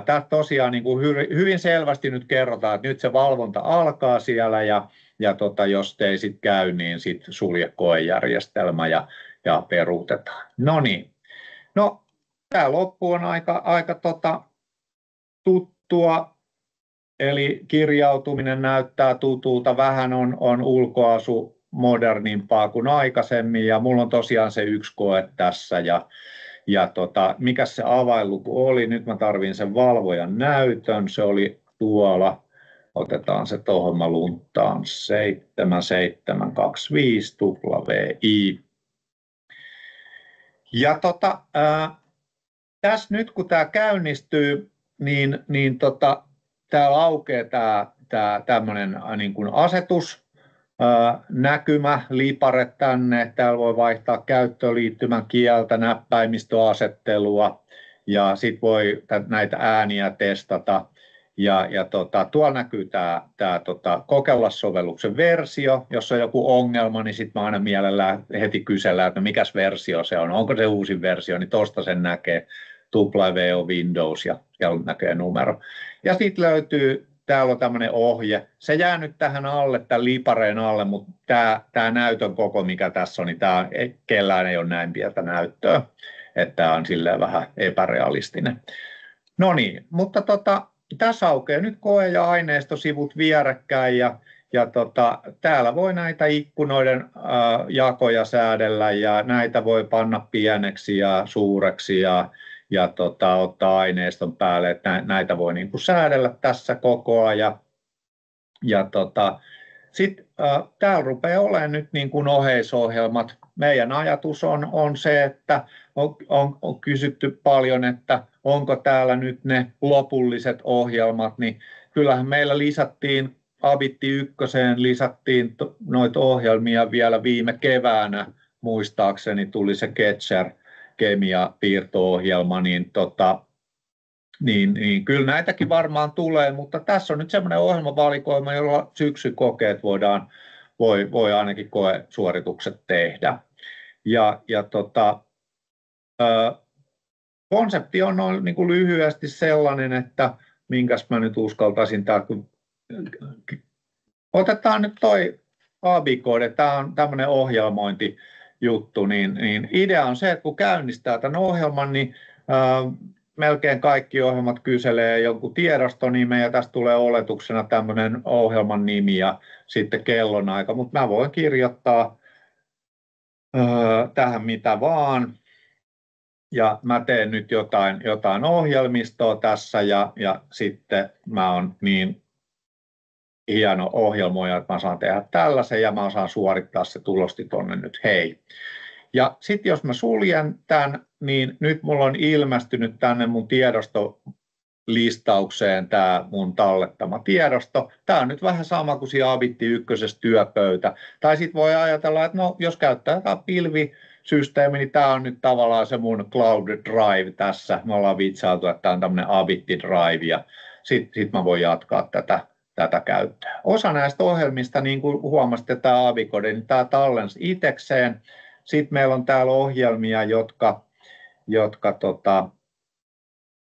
Tämä tosiaan niin kuin hyvin selvästi nyt kerrotaan, että nyt se valvonta alkaa siellä ja jos ei sitten käy, niin sitten sulje koejärjestelmä ja peruutetaan. No niin, no tämä loppu on aika tuttua, eli kirjautuminen näyttää tutulta, vähän on ulkoasu modernimpaa kuin aikaisemmin ja mulla on tosiaan se yksi koe tässä mikä se avainluku oli, nyt mä tarvin sen valvojan näytön, se oli tuolla, otetaan se tuohon, mä lunttaan 7725 WI. Ja tässä nyt kun tämä käynnistyy, niin täällä aukeaa tämä tämmöinen niin kuin asetus, näkymä, lipare tänne, täällä voi vaihtaa käyttöliittymän kieltä, näppäimistöasettelua ja sitten voi näitä ääniä testata. Tuolla näkyy tämä kokeillasovelluksen versio, jos on joku ongelma, niin sitten mä aina mielellään heti kysellään, että mikäs versio se on, onko se uusin versio, niin tuosta sen näkee W on Windows ja siellä näkee numero. Ja sitten löytyy, täällä on tämmöinen ohje, se jää nyt tähän alle, tämän lipareen alle, mutta tämä näytön koko, mikä tässä on, niin kellään ei ole näin pientä näyttöä, että tämä on silleen vähän epärealistinen. No niin, mutta tässä aukeaa nyt koe- ja aineistosivut vierekkäin ja täällä voi näitä ikkunoiden jakoja säädellä ja näitä voi panna pieneksi ja suureksi ja ottaa aineiston päälle, että näitä voi niin kuin säädellä tässä koko ajan. Sitten täällä rupeaa olemaan nyt niin kuin oheisohjelmat. Meidän ajatus on se, että on kysytty paljon, että onko täällä nyt ne lopulliset ohjelmat, niin kyllähän meillä lisättiin Abitti 1:een lisättiin noita ohjelmia vielä viime keväänä, muistaakseni tuli se Ketcher kemiapiirto-ohjelma, niin kyllä näitäkin varmaan tulee, mutta tässä on nyt semmoinen ohjelmavalikoima, jolla syksykokeet voi ainakin koesuoritukset tehdä. Konsepti on noin niin kuin lyhyesti sellainen, että minkäs mä nyt uskaltaisin otetaan nyt toi Abicode, tämä on tämmöinen ohjelmointijuttu, niin idea on se, että kun käynnistää tämän ohjelman, niin melkein kaikki ohjelmat kyselee jonkun tiedostonimen ja tästä tulee oletuksena tämmöinen ohjelman nimi ja sitten kellonaika, mutta mä voin kirjoittaa tähän mitä vaan ja mä teen nyt jotain ohjelmistoa tässä ja sitten mä oon niin hieno ohjelmoija, että mä saan tehdä tällaisen ja mä saan suorittaa se tulosti tonne nyt hei. Ja sitten jos mä suljen tämän, niin nyt mulla on ilmestynyt tänne mun tiedostolistaukseen tämä mun tallettama tiedosto. Tämä on nyt vähän sama kuin siinä Abitti 1:ssä työpöytä. Tai sitten voi ajatella, että no, jos käyttää jotain pilvisysteemi, niin tämä on nyt tavallaan se mun Cloud Drive tässä. Me ollaan vitsailtu, että tämä on tämmöinen Abitti Drive ja sitten mä voin jatkaa tätä käyttöä. Osa näistä ohjelmista, niin kuin huomasitte, tämä Abicode, niin tämä tallensi itsekseen. Sitten meillä on täällä ohjelmia, jotka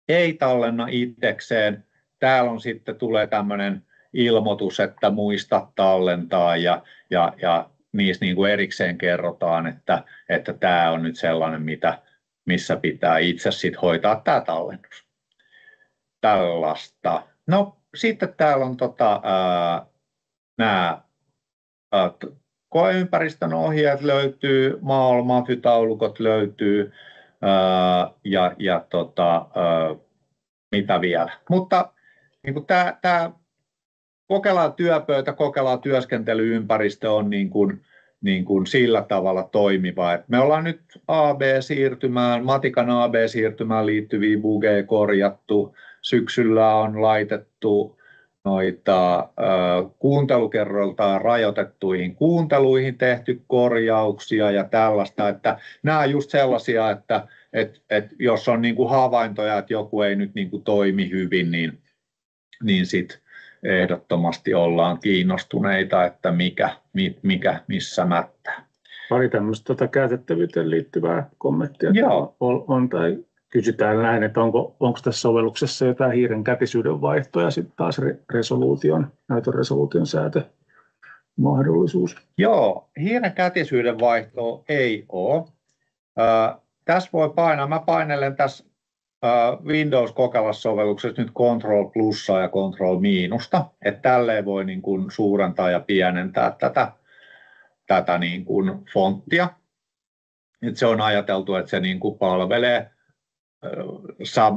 ei tallenna itsekseen. täällä on sitten tulee tämmöinen ilmoitus, että muista tallentaa ja niissä niin kuin erikseen kerrotaan, että tämä on nyt sellainen, missä pitää itse sit hoitaa tämä tallennus. Tällaista. No sitten täällä on nämä koeympäristön ohjeet löytyy, MAFY-taulukot löytyy ja mitä vielä. Mutta niin tämä Cokelan työpöytä, Cokelan työskentelyympäristö on niin kuin sillä tavalla toimiva. Et me ollaan nyt Matikan AB-siirtymään liittyviä bugeja korjattu. Syksyllä on laitettu noita kuuntelukerroiltaan rajoitettuihin kuunteluihin tehty korjauksia ja tällaista. Että nämä on just sellaisia, että jos on niin kuin havaintoja, että joku ei nyt niin kuin toimi hyvin, niin sitten ehdottomasti ollaan kiinnostuneita, että mikä missä mättää. Pari tämmöistä käytettävyyteen liittyvää kommenttia on tai kysytään näin, että onko tässä sovelluksessa jotain hiiren kätisyyden vaihtoa ja sitten taas näytön resoluution säätömahdollisuus. Joo, hiiren kätisyyden vaihtoa ei ole. Tässä voi painaa, mä painelen tässä Windows Cokelas-sovelluksessa nyt Ctrl plussaa ja Ctrl miinusta, että tälleen voi niin kuin suurentaa ja pienentää tätä niin kuin fonttia. Että se on ajateltu, että se niin kuin palvelee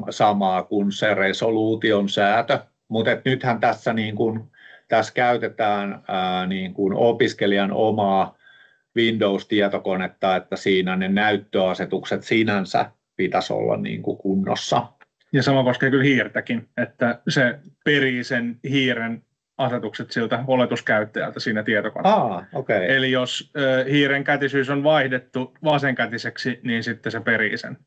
samaa kuin se resoluution säätö, mutta nythän tässä, niin kuin, tässä käytetään niin kuin opiskelijan omaa Windows-tietokonetta, että siinä ne näyttöasetukset sinänsä pitäisi olla niin kuin kunnossa. Ja sama koskee kyllä hiirtäkin, että se perii sen hiiren asetukset siltä oletuskäyttäjältä siinä tietokoneessa. Okay. Eli jos hiiren kätisyys on vaihdettu vasenkätiseksi, niin sitten se perii sen.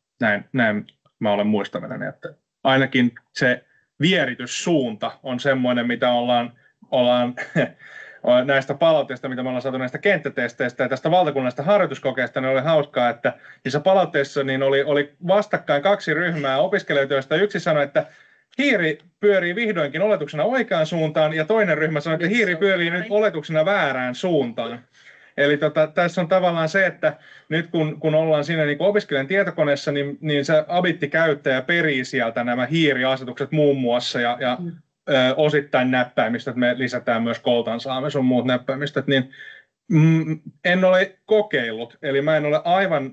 Näin mä olen muistavani, että ainakin se vierityssuunta on semmoinen, mitä ollaan näistä palautteista, mitä me ollaan saatu näistä kenttätesteistä ja tästä valtakunnallisesta harjoituskokeesta, niin oli hauskaa, että niissä palautteissa niin oli vastakkain kaksi ryhmää opiskelijoita, joista yksi sanoi, että hiiri pyörii vihdoinkin oletuksena oikeaan suuntaan, ja toinen ryhmä sanoi, että hiiri pyörii nyt oletuksena väärään suuntaan. Eli tässä on tavallaan se, että nyt kun ollaan siinä niin opiskelijan tietokoneessa, niin se Abitti-käyttäjä perii sieltä nämä hiiriasetukset muun muassa ja osittain näppäimistöt, me lisätään myös koltansaamme sun muut näppäimistöt, niin en ole kokeillut, eli mä en ole aivan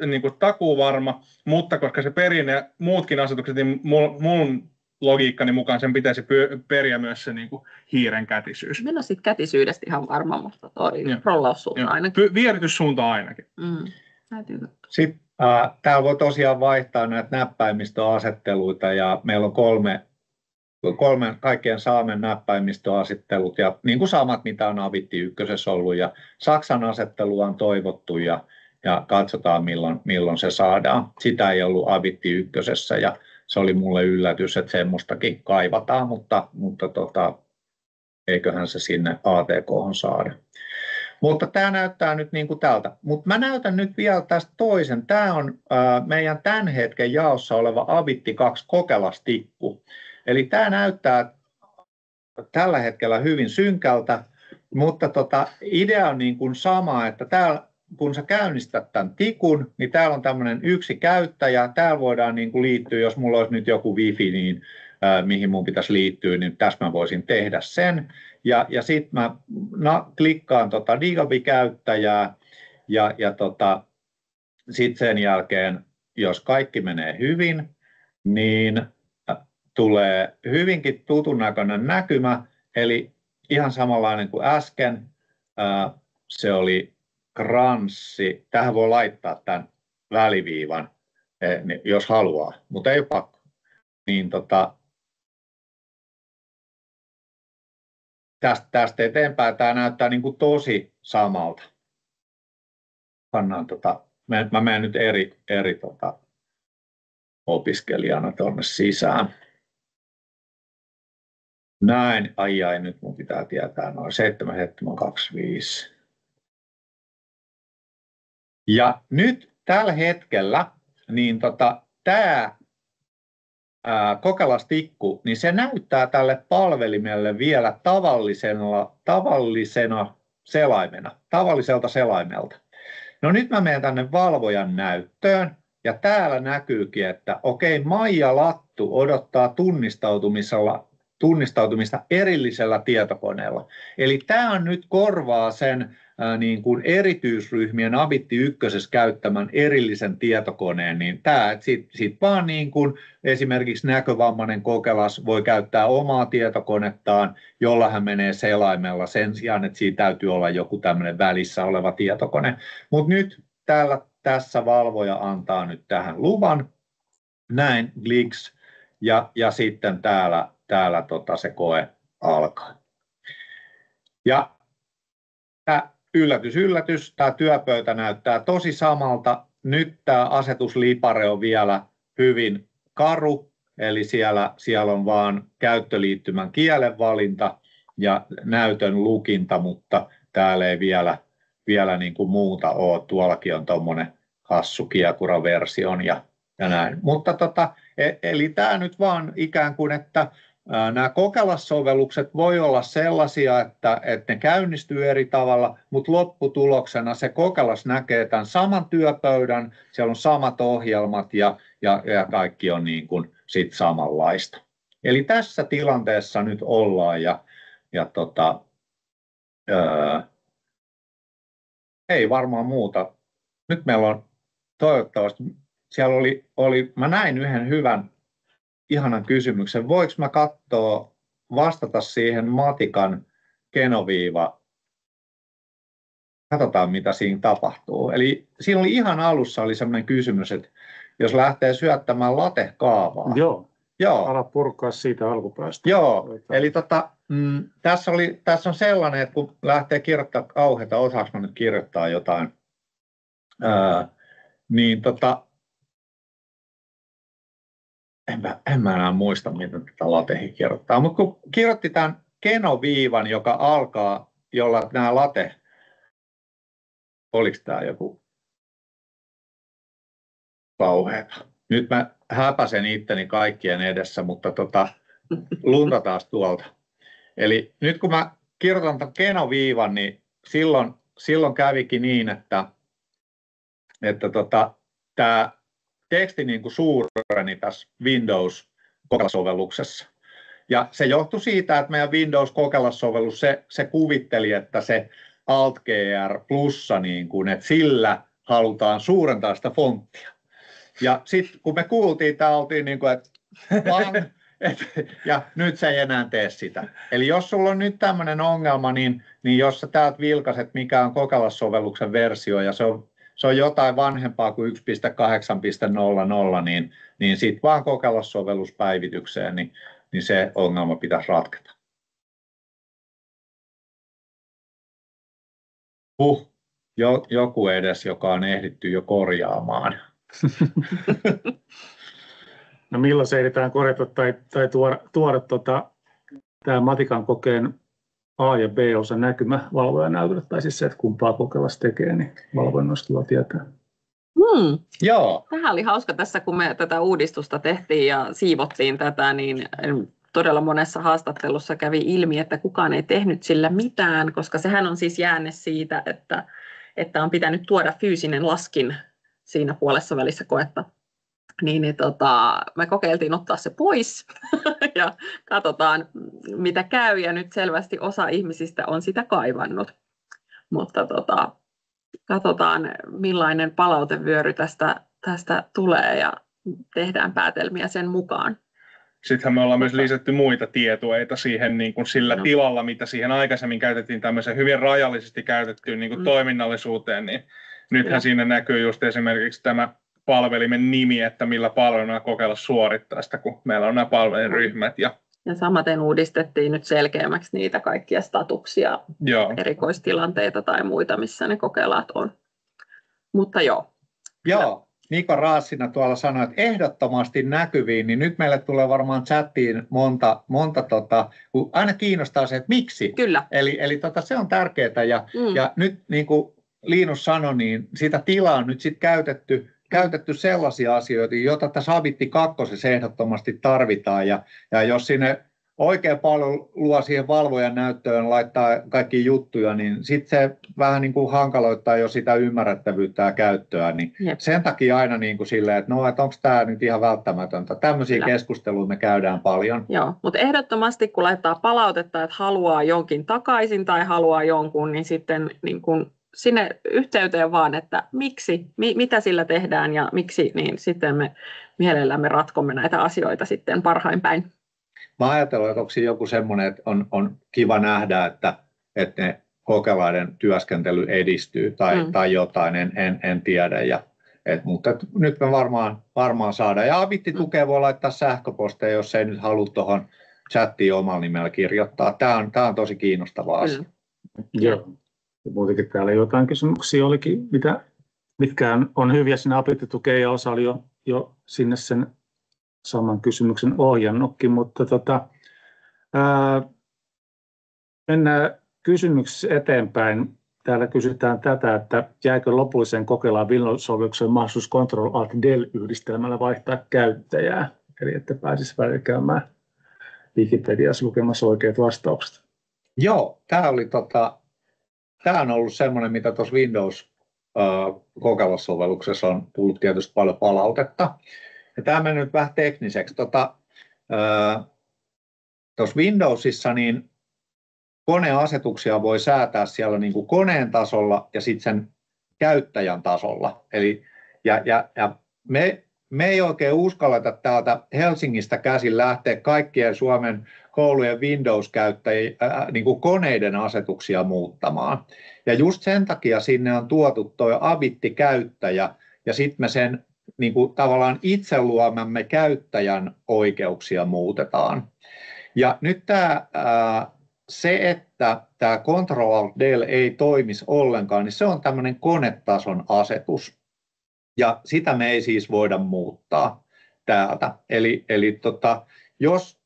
niin kuin takuuvarma, mutta koska se perii ne muutkin asetukset, niin mun logiikkani mukaan sen pitäisi periä myös se niin kuin hiiren kätisyys. Minä olen siitä kätisyydestä ihan varma, mutta toi rollaussuunta ainakin. Vierityssuunta ainakin. Sitten täällä voi tosiaan vaihtaa näitä näppäimistöasetteluita ja meillä on kolme kaikkien saamen näppäimistöasettelut ja niin kuin samat, mitä on Abitti ykkösessä ollut ja Saksan asettelu on toivottu ja katsotaan milloin se saadaan. Sitä ei ollut Abitti ykkösessä ja se oli mulle yllätys, että semmoistakin kaivataan, mutta eiköhän se sinne ATK:hon saada. Mutta tämä näyttää nyt niin kuin tältä. Mutta mä näytän nyt vielä tästä toisen. Tämä on meidän tämän hetken jaossa oleva Abitti 2 Cokelas-tikku. Eli tämä näyttää tällä hetkellä hyvin synkältä, mutta idea on niin kuin sama, että täällä, kun sä käynnistät tämän tikun, niin täällä on tämmöinen yksi käyttäjä. Täällä voidaan niin kuin liittyä, jos mulla olisi nyt joku wifi, niin mihin mun pitäisi liittyä, niin tässä mä voisin tehdä sen. Ja sitten mä klikkaan Digabi-käyttäjää ja sitten sen jälkeen, jos kaikki menee hyvin, niin tulee hyvinkin tutun näköinen näkymä, eli ihan samanlainen kuin äsken. Se oli kranssi. Tähän voi laittaa tämän väliviivan, jos haluaa, mutta ei ole pakko. Niin tästä eteenpäin tämä näyttää niin kuin tosi samalta. Mä menen nyt eri opiskelijana tuonne sisään. Näin, ai, nyt mun pitää tietää noin 7725. Ja nyt tällä hetkellä niin tämä kokelastikku, niin se näyttää tälle palvelimelle vielä tavalliselta selaimelta. No nyt mä menen tänne valvojan näyttöön, ja täällä näkyykin, että okei, Maija Lattu odottaa tunnistautumista erillisellä tietokoneella. Eli tämä nyt korvaa sen niin kuin erityisryhmien Abitti 1 käyttämän erillisen tietokoneen, niin tämä, että sit vaan niin kuin esimerkiksi näkövammainen kokelas voi käyttää omaa tietokonettaan, jolla hän menee selaimella sen sijaan, että siinä täytyy olla joku tämmöinen välissä oleva tietokone. Mutta nyt tässä valvoja antaa nyt tähän luvan, näin kliks, ja sitten täällä se koe alkaa. Ja yllätys, tämä työpöytä näyttää tosi samalta. Nyt tämä asetuslipare on vielä hyvin karu, eli siellä on vaan käyttöliittymän kielenvalinta ja näytön lukinta, mutta täällä ei vielä niin kuin muuta ole. Tuollakin on tuommoinen hassu kiekuraversion ja näin. Mutta eli tämä nyt vaan ikään kuin, että nämä kokelassovellukset voi olla sellaisia, että ne käynnistyy eri tavalla, mutta lopputuloksena se kokelas näkee tämän saman työpöydän, siellä on samat ohjelmat ja kaikki on niin kuin sit samanlaista. Eli tässä tilanteessa nyt ollaan ei varmaan muuta. Nyt meillä on toivottavasti, siellä oli mä näin yhden hyvän ihanan kysymyksen. Voinko mä vastata siihen matikan kenoviiva? Katsotaan, mitä siinä tapahtuu. Eli siinä oli ihan alussa oli sellainen kysymys, että jos lähtee syöttämään latekaavaa. Joo. Ala purkaa siitä alkupäästä. Joo, eli tässä on sellainen, että kun lähtee kirjoittamaan kauheita, osaanko mä nyt kirjoittaa jotain, niin en mä enää muista, miten tätä latehi kirjoittaa, mutta kun kirjoitti tämän kenoviivan, joka alkaa, jolla nämä late, oliko tämä joku kauheata? Nyt mä häpäsen itteni kaikkien edessä, mutta luntataan taas tuolta. Eli nyt kun mä kirjoitan tämän kenoviivan, niin silloin kävikin niin, että tämä teksti niin kuin suureni tässä Windows-kokelassovelluksessa. Ja se johtui siitä, että meidän Windows-kokelassovellus se kuvitteli, että se Alt-GR plussa, niin kuin, että sillä halutaan suurentaa sitä fonttia. Ja sitten kun me kuultiin, tämä oltiin niin kuin, että ja nyt se ei enää tee sitä. Eli jos sulla on nyt tämmöinen ongelma, niin jos sä täältä vilkaiset, mikä on kokelassovelluksen versio, ja se on jotain vanhempaa kuin 1.8.00, niin sitten vaan kokelassovellus-päivitykseen, niin se ongelma pitäisi ratketa. Joku edes, joka on ehditty jo korjaamaan. No milloin se ehditään korjata tai tuoda tämä matikan kokeen A ja B-osa näkymä valvojan näytölle, tai siis se, että kumpaa kokelas tekee, niin valvojan olisi kiva tietää. Joo. Tähän oli hauska tässä, kun me tätä uudistusta tehtiin ja siivottiin tätä, niin todella monessa haastattelussa kävi ilmi, että kukaan ei tehnyt sillä mitään, koska sehän on siis jäänne siitä, että on pitänyt tuoda fyysinen laskin siinä puolessa välissä koetta. Me kokeiltiin ottaa se pois ja katsotaan mitä käy, ja nyt selvästi osa ihmisistä on sitä kaivannut. Mutta katsotaan millainen palautevyöry tästä tulee ja tehdään päätelmiä sen mukaan. Sittenhän me ollaan myös lisätty muita tietoeita siihen niin kuin sillä tilalla, mitä siihen aikaisemmin käytettiin tämmöiseen hyvin rajallisesti käytettyyn niin kuin toiminnallisuuteen, niin nythän siinä näkyy just esimerkiksi tämä palvelimen nimi, että millä palveluna kokeilla suorittaa sitä, kun meillä on nämä palvelinryhmät. Ja samaten uudistettiin nyt selkeämmäksi niitä kaikkia statuksia, erikoistilanteita tai muita, missä ne kokelaat on. Mutta joo. Niko Raassina tuolla sanoi, että ehdottomasti näkyviin, niin nyt meille tulee varmaan chattiin monta kun aina kiinnostaa se, että miksi. Kyllä. Eli se on tärkeää ja nyt niin kuin Linus sanoi, niin sitä tilaa on nyt sitten käytetty käytetty sellaisia asioita, joita tässä Abitti 2 ehdottomasti tarvitaan, ja jos sinne oikein paljon luo siihen valvojan näyttöön, laittaa kaikki juttuja, niin sitten se vähän niin kuin hankaloittaa jo sitä ymmärrettävyyttä ja käyttöä, niin sen takia aina niin kuin silleen, että no, että onko tämä nyt ihan välttämätöntä. Tämmöisiä keskusteluja me käydään paljon. Joo, mutta ehdottomasti kun laittaa palautetta, että haluaa jonkin takaisin tai haluaa jonkun, niin sitten niin kuin sinne yhteyteen vaan, että miksi, mitä sillä tehdään ja miksi, niin sitten me mielellämme ratkomme näitä asioita sitten parhain päin. Mä ajattelen, että onko siinä joku semmoinen, että on kiva nähdä, että ne kokelaiden työskentely edistyy tai jotain, en tiedä. Mutta nyt me varmaan saadaan. Ja Abitti-tukea voi laittaa sähköposteja, jos ei nyt halua tuohon chattiin omalla nimellä kirjoittaa. Tämä on tosi kiinnostava asia. Joo. Muutenkin täällä jotain kysymyksiä olikin, mitkä on hyviä siinä Abitti-tukeen, ja osa oli jo sinne sen saman kysymyksen ohjannutkin, mutta mennään kysymyksessä eteenpäin. Täällä kysytään tätä, että jääkö lopulliseen kokeilaan Windows-sovellukseen mahdollisuus Ctrl-Alt-Del-yhdistelmällä vaihtaa käyttäjää, eli että pääsisi välillä käymään Wikipediassa lukemassa oikeat vastaukset. Joo, tämä on ollut semmoinen, mitä tuossa Windows-kokeilusovelluksessa on tullut tietysti paljon palautetta. Ja tämä menee nyt vähän tekniseksi. Tuossa Windowsissa niin koneasetuksia voi säätää siellä niin kuin koneen tasolla ja sitten sen käyttäjän tasolla. Eli, me ei oikein uskalleta täältä Helsingistä käsin lähteä kaikkien Suomen koulujen Windows-käyttäjien niin kuin koneiden asetuksia muuttamaan. Ja just sen takia sinne on tuotu tuo Abitti-käyttäjä ja sitten me sen niin kuin tavallaan itse luomamme käyttäjän oikeuksia muutetaan. Ja nyt se, että tämä Ctrl-Alt-Del ei toimisi ollenkaan, niin se on tämmöinen konetason asetus. Ja sitä me ei siis voida muuttaa täältä. Eli jos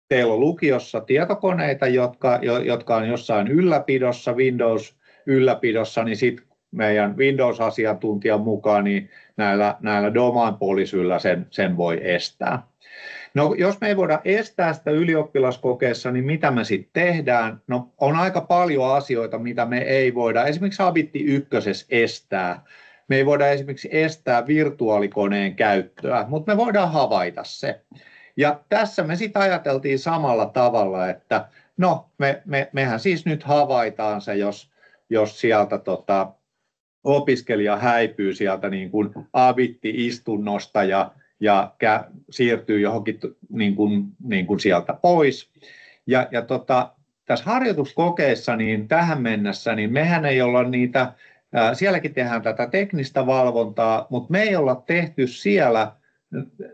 teillä on lukiossa tietokoneita, jotka on jossain ylläpidossa, Windows-ylläpidossa, niin sitten meidän Windows-asiantuntijan mukaan niin näillä domain policyillä sen voi estää. No, jos me ei voida estää sitä ylioppilaskokeessa, niin mitä me sitten tehdään? No, on aika paljon asioita, mitä me ei voida esimerkiksi Abitti 1 estää. Me ei voida esimerkiksi estää virtuaalikoneen käyttöä, mutta me voidaan havaita se. Ja tässä me sitten ajateltiin samalla tavalla, että no, mehän siis nyt havaitaan se, jos sieltä opiskelija häipyy sieltä niin kuin Abitti-istunnosta ja siirtyy johonkin niin kuin sieltä pois. Ja tässä harjoituskokeessa niin tähän mennessä, niin mehän ei olla niitä, sielläkin tehdään tätä teknistä valvontaa, mutta me ei olla tehty siellä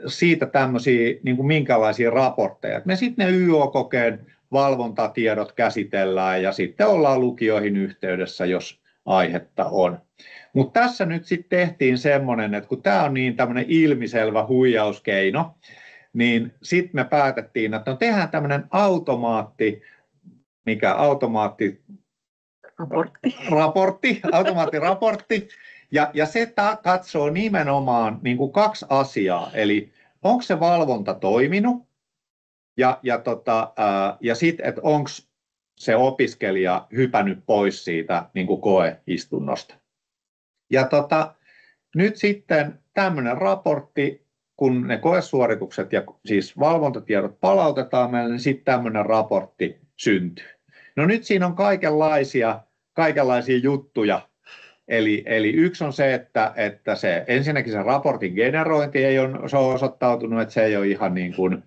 siitä tämmöisiä niin kuin minkälaisia raportteja. Me sitten ne YO-kokeen valvontatiedot käsitellään ja sitten ollaan lukioihin yhteydessä, jos aihetta on. Mutta tässä nyt sitten tehtiin semmoinen, että kun tämä on niin tämmöinen ilmiselvä huijauskeino, niin sitten me päätettiin, että no tehdään tämmöinen automaattiraportti, ja se katsoo nimenomaan niin kuin 2 asiaa, eli onko se valvonta toiminut, ja sitten, että onko se opiskelija hypännyt pois siitä niin kuin koeistunnosta. Ja nyt sitten tämmöinen raportti, kun ne koesuoritukset ja siis valvontatiedot palautetaan meille, niin sitten tämmöinen raportti syntyy. No nyt siinä on kaikenlaisia juttuja. Eli yksi on se, että se ensinnäkin se raportin generointi se on osoittautunut, että se ei ole ihan niin kuin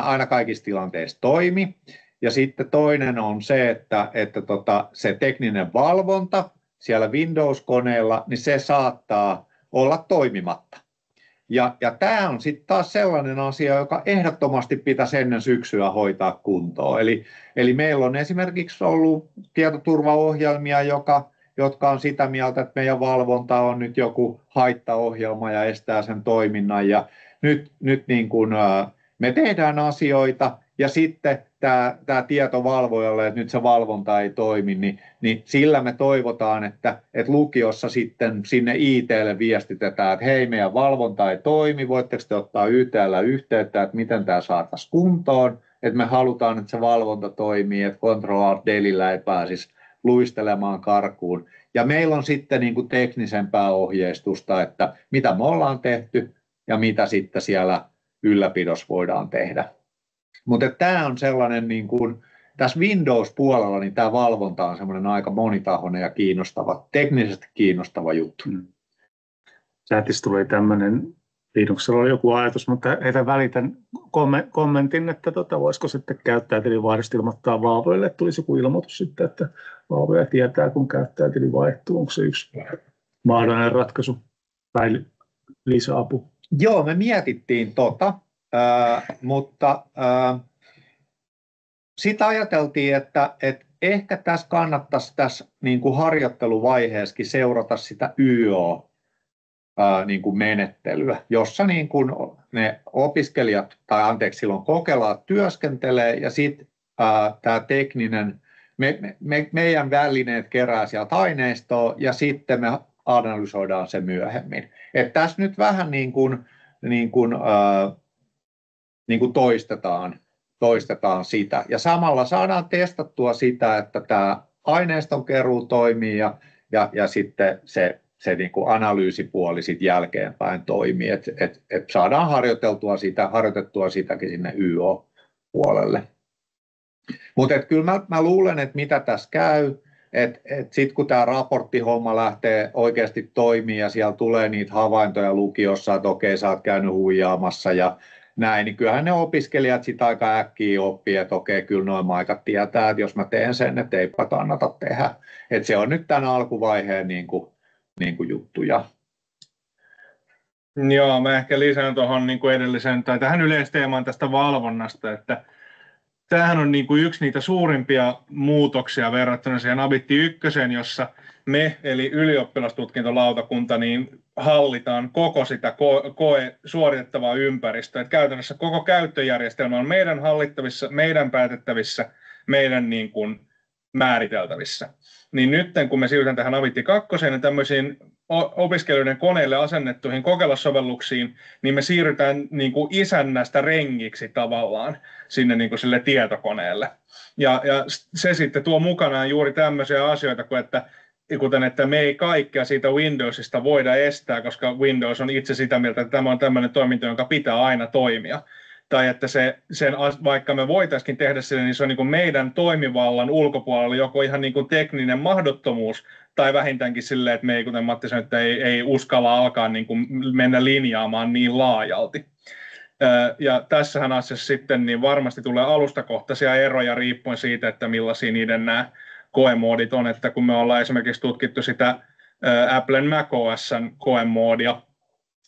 aina kaikissa tilanteissa toimi. Ja sitten toinen on se, että se tekninen valvonta siellä Windows-koneella, niin se saattaa olla toimimatta. Ja tämä on sitten taas sellainen asia, joka ehdottomasti pitäisi ennen syksyä hoitaa kuntoon. Eli meillä on esimerkiksi ollut tietoturvaohjelmia, jotka on sitä mieltä, että meidän valvonta on nyt joku haittaohjelma ja estää sen toiminnan. Ja nyt niin kun, me tehdään asioita ja sitten tämä tieto valvojalle, että nyt se valvonta ei toimi, niin sillä me toivotaan, että lukiossa sitten sinne IT:lle viestitetään, että hei, meidän valvonta ei toimi, voitteko te ottaa YT:llä yhteyttä, että miten tämä saataisiin kuntoon, että me halutaan, että se valvonta toimii, että Control-Alt-Delillä ei pääsisi luistelemaan karkuun. Ja meillä on sitten niin kuin teknisempää ohjeistusta, että mitä me ollaan tehty ja mitä sitten siellä ylläpidossa voidaan tehdä. Mutta tämä on sellainen, niin kuin, tässä Windows-puolella niin tämä valvonta on sellainen aika monitahoinen ja kiinnostava, teknisesti kiinnostava juttu. Chatissa tuli tämmöinen, Linuxilla oli joku ajatus, mutta heitä välitän kommentin, että voisiko sitten käyttäjätilivaihdosta ilmoittaa valvojille, että tulisi joku ilmoitus sitten, että valvoja tietää, kun käyttäjätili vaihtuu. Onko se yksi mahdollinen ratkaisu tai lisäapu? Joo, me mietittiin mutta sitä ajateltiin, että ehkä tässä kannattaisi tässä niin kuin harjoitteluvaiheessakin seurata sitä niin kuin menettelyä, jossa niin kuin ne opiskelijat, silloin kokelaat työskentelee ja sitten tämä tekninen, meidän välineet kerää sieltä aineistoa ja sitten me analysoidaan se myöhemmin. Että tässä nyt vähän niin kuin toistetaan sitä ja samalla saadaan testattua sitä, että tämä aineiston keruu toimii ja sitten se niin kuin analyysipuoli sitten jälkeenpäin toimii, että saadaan harjoitettua sitäkin sinne YO-puolelle. Mutta kyllä mä luulen, että mitä tässä käy, että sitten kun tämä raporttihomma lähtee oikeasti toimimaan ja siellä tulee niitä havaintoja lukiossa, että okei, sä oot käynyt huijaamassa ja näin, niin kyllähän ne opiskelijat sitten aika äkkiä oppii, että okei, kyllä noin maikat tietää, että jos mä teen sen, että eipä kannata tehdä. Että se on nyt tämän alkuvaiheen niin kuin juttuja. Joo, mä ehkä lisään tuohon niin kuin edelliseen tai tähän yleisteemaan tästä valvonnasta, että tämähän on niin kuin yksi niitä suurimpia muutoksia verrattuna siihen Abitti 1, jossa me, eli ylioppilastutkintolautakunta, niin hallitaan koko sitä suoritettavaa ympäristöä. Että käytännössä koko käyttöjärjestelmä on meidän hallittavissa, meidän päätettävissä, meidän niin kuin määriteltävissä. Niin nyt kun me siirrytään tähän Abitti 2, niin tämmöisiin opiskelijoiden koneille asennettuihin kokeilusovelluksiin, niin me siirrytään niin kuin isännästä rengiksi tavallaan sinne niin kuin sille tietokoneelle. Ja se sitten tuo mukanaan juuri tämmöisiä asioita, kuten että me ei kaikkea siitä Windowsista voida estää, koska Windows on itse sitä mieltä, että tämä on tämmöinen toiminto, jonka pitää aina toimia. Tai että vaikka me voitaisiin tehdä sen, niin se on niin kuin meidän toimivallan ulkopuolella joko ihan niin kuin tekninen mahdottomuus, tai vähintäänkin silleen, että me ei, kuten Matti sanoi, että ei uskalla alkaa niin kuin mennä linjaamaan niin laajalti. Ja tässähän asiassa sitten niin varmasti tulee alustakohtaisia eroja riippuen siitä, että millaisia niiden nämä koemoodit on, että kun me ollaan esimerkiksi tutkittu sitä Applen macOS:n koemoodia,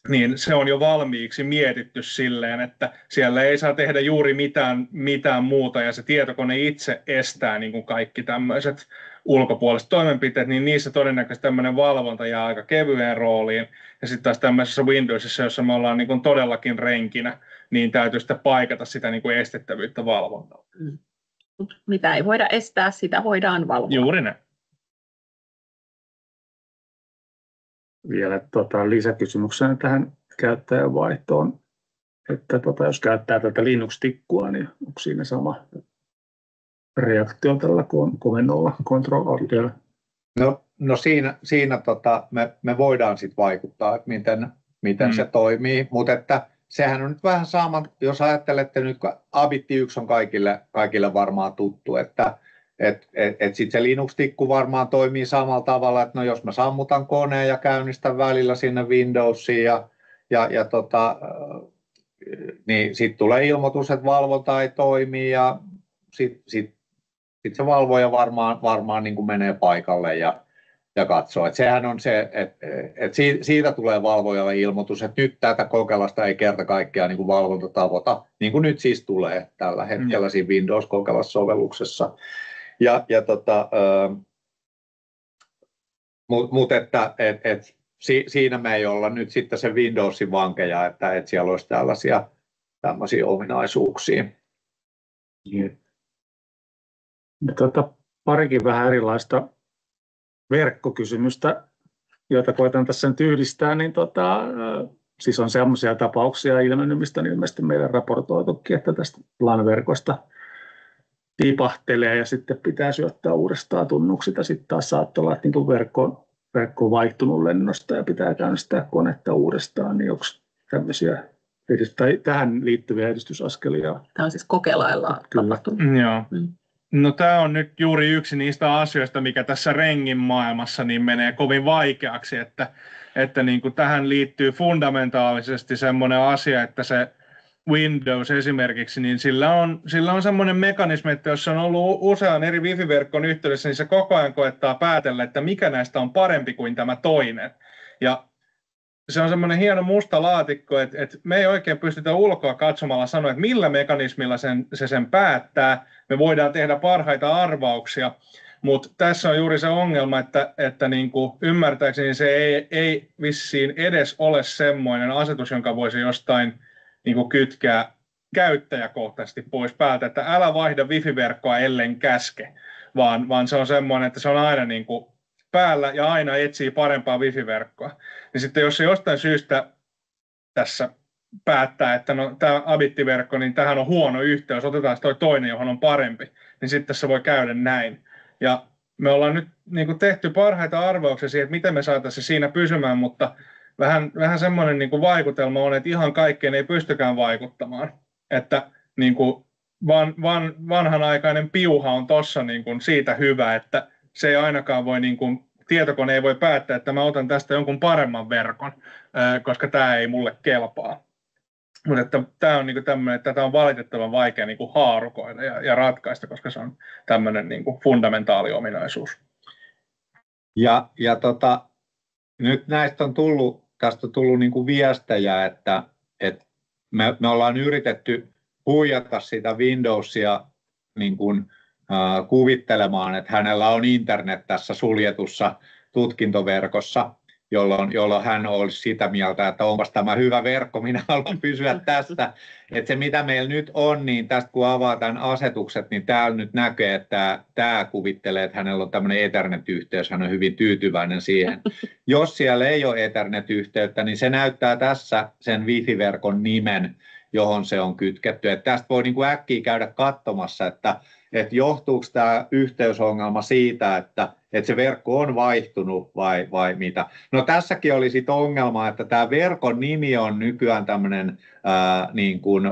niin se on jo valmiiksi mietitty silleen, että siellä ei saa tehdä juuri mitään muuta, ja se tietokone itse estää niin kuin kaikki tämmöiset ulkopuoliset toimenpiteet, niin niissä todennäköisesti tämmöinen valvonta jää aika kevyeen rooliin. Ja sitten taas tämmöisessä Windowsissa, jossa me ollaan niin kuin todellakin renkinä, niin täytyy sitten paikata sitä niin kuin estettävyyttä valvontaa. Mitä ei voida estää, sitä voidaan valvoa. Juuri näin. Vielä lisäkysymyksenä tähän käyttäjänvaihtoon, että jos käyttää tätä Linux-tikkua, niin onko siinä sama reaktio tällä komennolla Control-Alt-Del? No siinä me voidaan sitten vaikuttaa, että miten se toimii, mutta että sehän on nyt vähän sama, jos ajattelette nyt, kun Abitti 1 on kaikille varmaan tuttu, että sitten se Linux-tikku varmaan toimii samalla tavalla, että no jos mä sammutan koneen ja käynnistän välillä sinne Windowsiin niin sitten tulee ilmoitus, että valvonta ei toimi ja sitten se valvoja varmaan niin kuin menee paikalle ja katsoo. Että sehän on se, että siitä tulee valvojalle ilmoitus, että nyt tätä kokeilasta ei kerta kaikkiaan niin kuin valvonta tavoita, niin kuin nyt siis tulee tällä hetkellä siinä Windows-kokeilussovelluksessa. Mutta siinä me ei olla nyt sitten se Windowsin vankeja, että siellä olisi tällaisia ominaisuuksia. Parikin vähän erilaista verkkokysymystä, joita koitan tässä nyt yhdistää, niin siis on sellaisia tapauksia ilmennyt, mistä on ilmeisesti meidän raportoitukin, että tästä LAN-verkosta tipahtelee ja sitten pitää syöttää uudestaan tunnukset ja sitten taas saattaa olla, että niin verkko on vaihtunut lennosta ja pitää käynnistää konetta uudestaan, niin onko tämmöisiä tähän liittyviä edistysaskelia? Tämä on siis kokelailla tapahtunut. Joo. No tämä on nyt juuri yksi niistä asioista, mikä tässä Rengin maailmassa niin menee kovin vaikeaksi, että niin kuin tähän liittyy fundamentaalisesti semmoinen asia, että se Windows esimerkiksi, niin sillä on semmoinen mekanismi, että jos on ollut usean eri wifi-verkon yhteydessä, niin se koko ajan koettaa päätellä, että mikä näistä on parempi kuin tämä toinen. Ja se on semmoinen hieno musta laatikko, että me ei oikein pystytä ulkoa katsomalla sanoa, että millä mekanismilla se sen päättää. Me voidaan tehdä parhaita arvauksia, mutta tässä on juuri se ongelma, että niin kuin ymmärtääkseni se ei vissiin edes ole semmoinen asetus, jonka voisi jostain niin kuin kytkeä käyttäjäkohtaisesti pois päältä, että älä vaihda wifi-verkkoa ellen käske, vaan se on semmoinen, että se on aina niin kuin päällä ja aina etsii parempaa wifi-verkkoa. Ja sitten jos se jostain syystä tässä päättää, että no, tämä Abitti-verkko, niin tähän on huono yhteys, otetaan toi toinen, johon on parempi, niin sitten se voi käydä näin. Ja me ollaan nyt niin kuin tehty parhaita arvauksia siihen, että miten me saataisiin siinä pysymään, mutta vähän semmoinen niin kuin vaikutelma on, että ihan kaikkeen ei pystykään vaikuttamaan. Että niin kuin vanhanaikainen piuha on tuossa niin kuin siitä hyvä, että se ei ainakaan voi, niin kuin, tietokone ei voi päättää, että mä otan tästä jonkun paremman verkon, koska tämä ei mulle kelpaa. Mutta tämä on niin kuin tämmöinen, että tätä on valitettavan vaikea niin kuin haarukoida ja ratkaista, koska se on tämmöinen niin kuin fundamentaali ominaisuus. Ja nyt tästä on tullut niin kuin viestejä, että me ollaan yritetty huijata sitä Windowsia niin kuin, kuvittelemaan, että hänellä on internet tässä suljetussa tutkintoverkossa, jolloin hän olisi sitä mieltä, että onpas tämä hyvä verkko, minä haluan pysyä tässä. Että se mitä meillä nyt on, niin tästä kun avaa tämän asetukset, niin täällä nyt näkee, että tämä kuvittelee, että hänellä on tämmöinen Ethernet-yhteys, hän on hyvin tyytyväinen siihen. Jos siellä ei ole Ethernet-yhteyttä, niin se näyttää tässä sen Wi-Fi-verkon nimen, johon se on kytketty. Että tästä voi niin kuin äkkiä käydä katsomassa, että johtuuko tämä yhteysongelma siitä, että se verkko on vaihtunut vai mitä. No tässäkin oli sitten ongelma, että tämä verkon nimi on nykyään tämmöinen niin kuin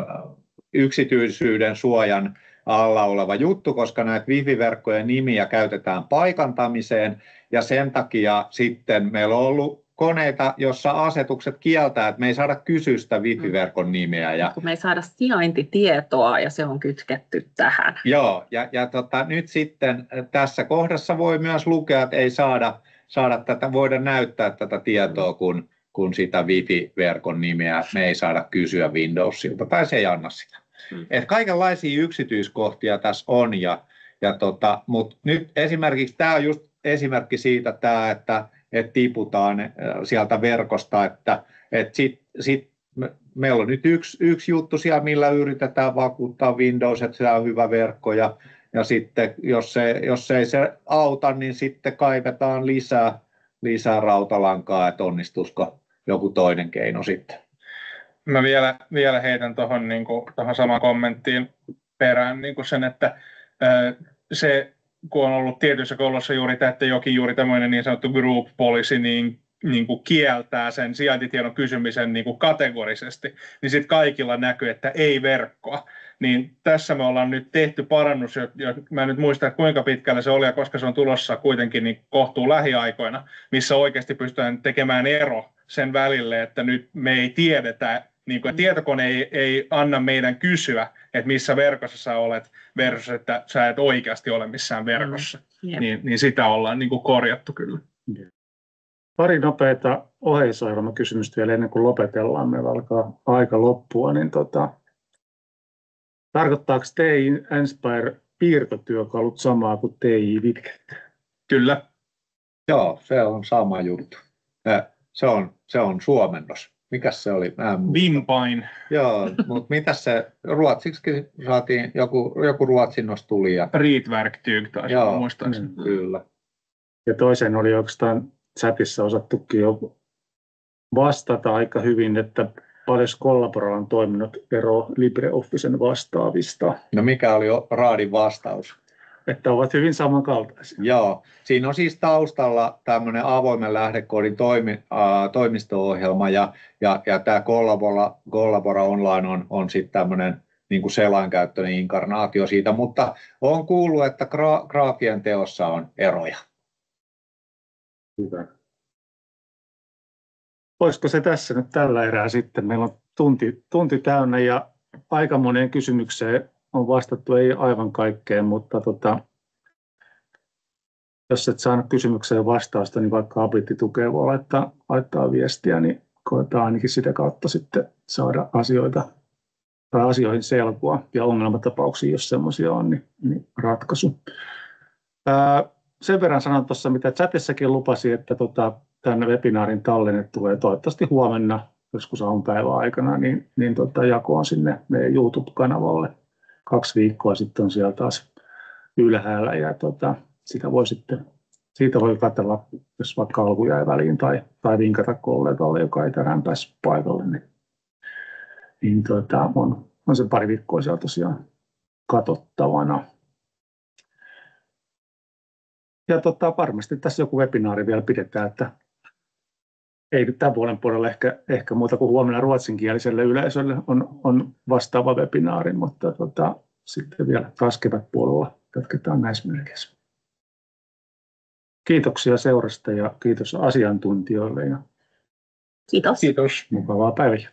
yksityisyyden suojan alla oleva juttu, koska näitä wifi-verkkojen nimiä käytetään paikantamiseen ja sen takia sitten meillä on ollut koneita, jossa asetukset kieltää, että me ei saada kysyä sitä wifi-verkon nimeä. Ja kun me ei saada sijaintitietoa ja se on kytketty tähän. Joo, ja nyt sitten tässä kohdassa voi myös lukea, että ei saada tätä, voida näyttää tätä tietoa, kun sitä wifi-verkon nimeä me ei saada kysyä Windowsilta, tai se ei anna sitä. Että kaikenlaisia yksityiskohtia tässä on, mutta nyt esimerkiksi tämä on just esimerkki siitä, että tiputaan sieltä verkosta, että sit meillä on nyt yksi juttu siellä, millä yritetään vakuuttaa Windows, että se on hyvä verkko, ja sitten jos ei se auta, niin sitten kaivetaan lisää rautalankaa, että onnistuisiko joku toinen keino sitten. Mä vielä heitän tuohon niin samaan kommenttiin perään niin sen, että se kun on ollut tietyissä koulussa juuri tämmöinen niin sanottu group policy, niin kuin kieltää sen sijaintitiedon kysymisen niin kuin kategorisesti, niin sitten kaikilla näkyy, että ei verkkoa. Niin tässä me ollaan nyt tehty parannus, mä en nyt muista, kuinka pitkällä se oli, ja koska se on tulossa kuitenkin niin kohtuu lähiaikoina, missä oikeasti pystytään tekemään ero sen välille, että nyt me ei tiedetä, niin kuin, tietokone ei anna meidän kysyä, että missä verkossa sä olet, versus että sä et oikeasti ole missään verkossa. Niin sitä ollaan niin kuin korjattu kyllä. Pari nopeita oheisohjelmakysymystä vielä ennen kuin lopetellaan. Meillä alkaa aika loppua. Niin tarkoittaako TI Inspire piirtotyökalut samaa kuin TI Vidget? Kyllä. Joo, se on sama juttu. Se on suomennos. Mikäs se oli? Mä en muista. Vimpain. Joo, mutta mitäs se ruotsiksi saatiin, joku ruotsinnos tuli. Ja... Riitverktyg taisi olla muistaakseni. Kyllä. Ja toisen oli oikeastaan chatissa osattukin jo vastata aika hyvin, että paljon Collabora on toiminut ero LibreOfficen vastaavista. No mikä oli Raadin vastaus? Että ovat hyvin samankaltaisia. Joo, siinä on siis taustalla tämmöinen avoimen lähdekoodin toimisto-ohjelma ja tämä Collabora Online on sitten tämmöinen niin kuin selainkäyttöinen inkarnaatio siitä, mutta olen kuullut, että graafien teossa on eroja. Hyvä. Olisiko se tässä nyt tällä erää sitten? Meillä on tunti täynnä ja aika moneen kysymykseen on vastattu, ei aivan kaikkeen, mutta jos et saanut kysymykseen vastausta, niin vaikka Ability-tukea voi laittaa viestiä, niin koetaan ainakin sitä kautta sitten saada asioihin selkoa ja ongelmatapauksia, jos semmoisia on, niin ratkaisu. Sen verran sanon tuossa, mitä chatissakin lupasin, että tämän webinaarin tallenne tulee toivottavasti huomenna, joskus aamupäivän aikana, niin jakoon sinne meidän YouTube-kanavalle. 2 viikkoa sitten on siellä taas ylhäällä ja siitä voi katsella, jos vaikka alku jäi väliin tai vinkata kollegalle, joka ei tänään päässyt paikalle, niin on se 2 viikkoa siellä tosiaan katsottavana. Ja varmasti tässä joku webinaari vielä pidetään, että ei nyt tämän puolen puolella ehkä muuta kuin huomenna ruotsinkieliselle yleisölle on vastaava webinaari, mutta sitten vielä taas kevätpuolella jatketaan näissä merkeissä. Kiitoksia seurasta ja kiitos asiantuntijoille. Ja Kiitos. Kiitos. mukavaa päivää.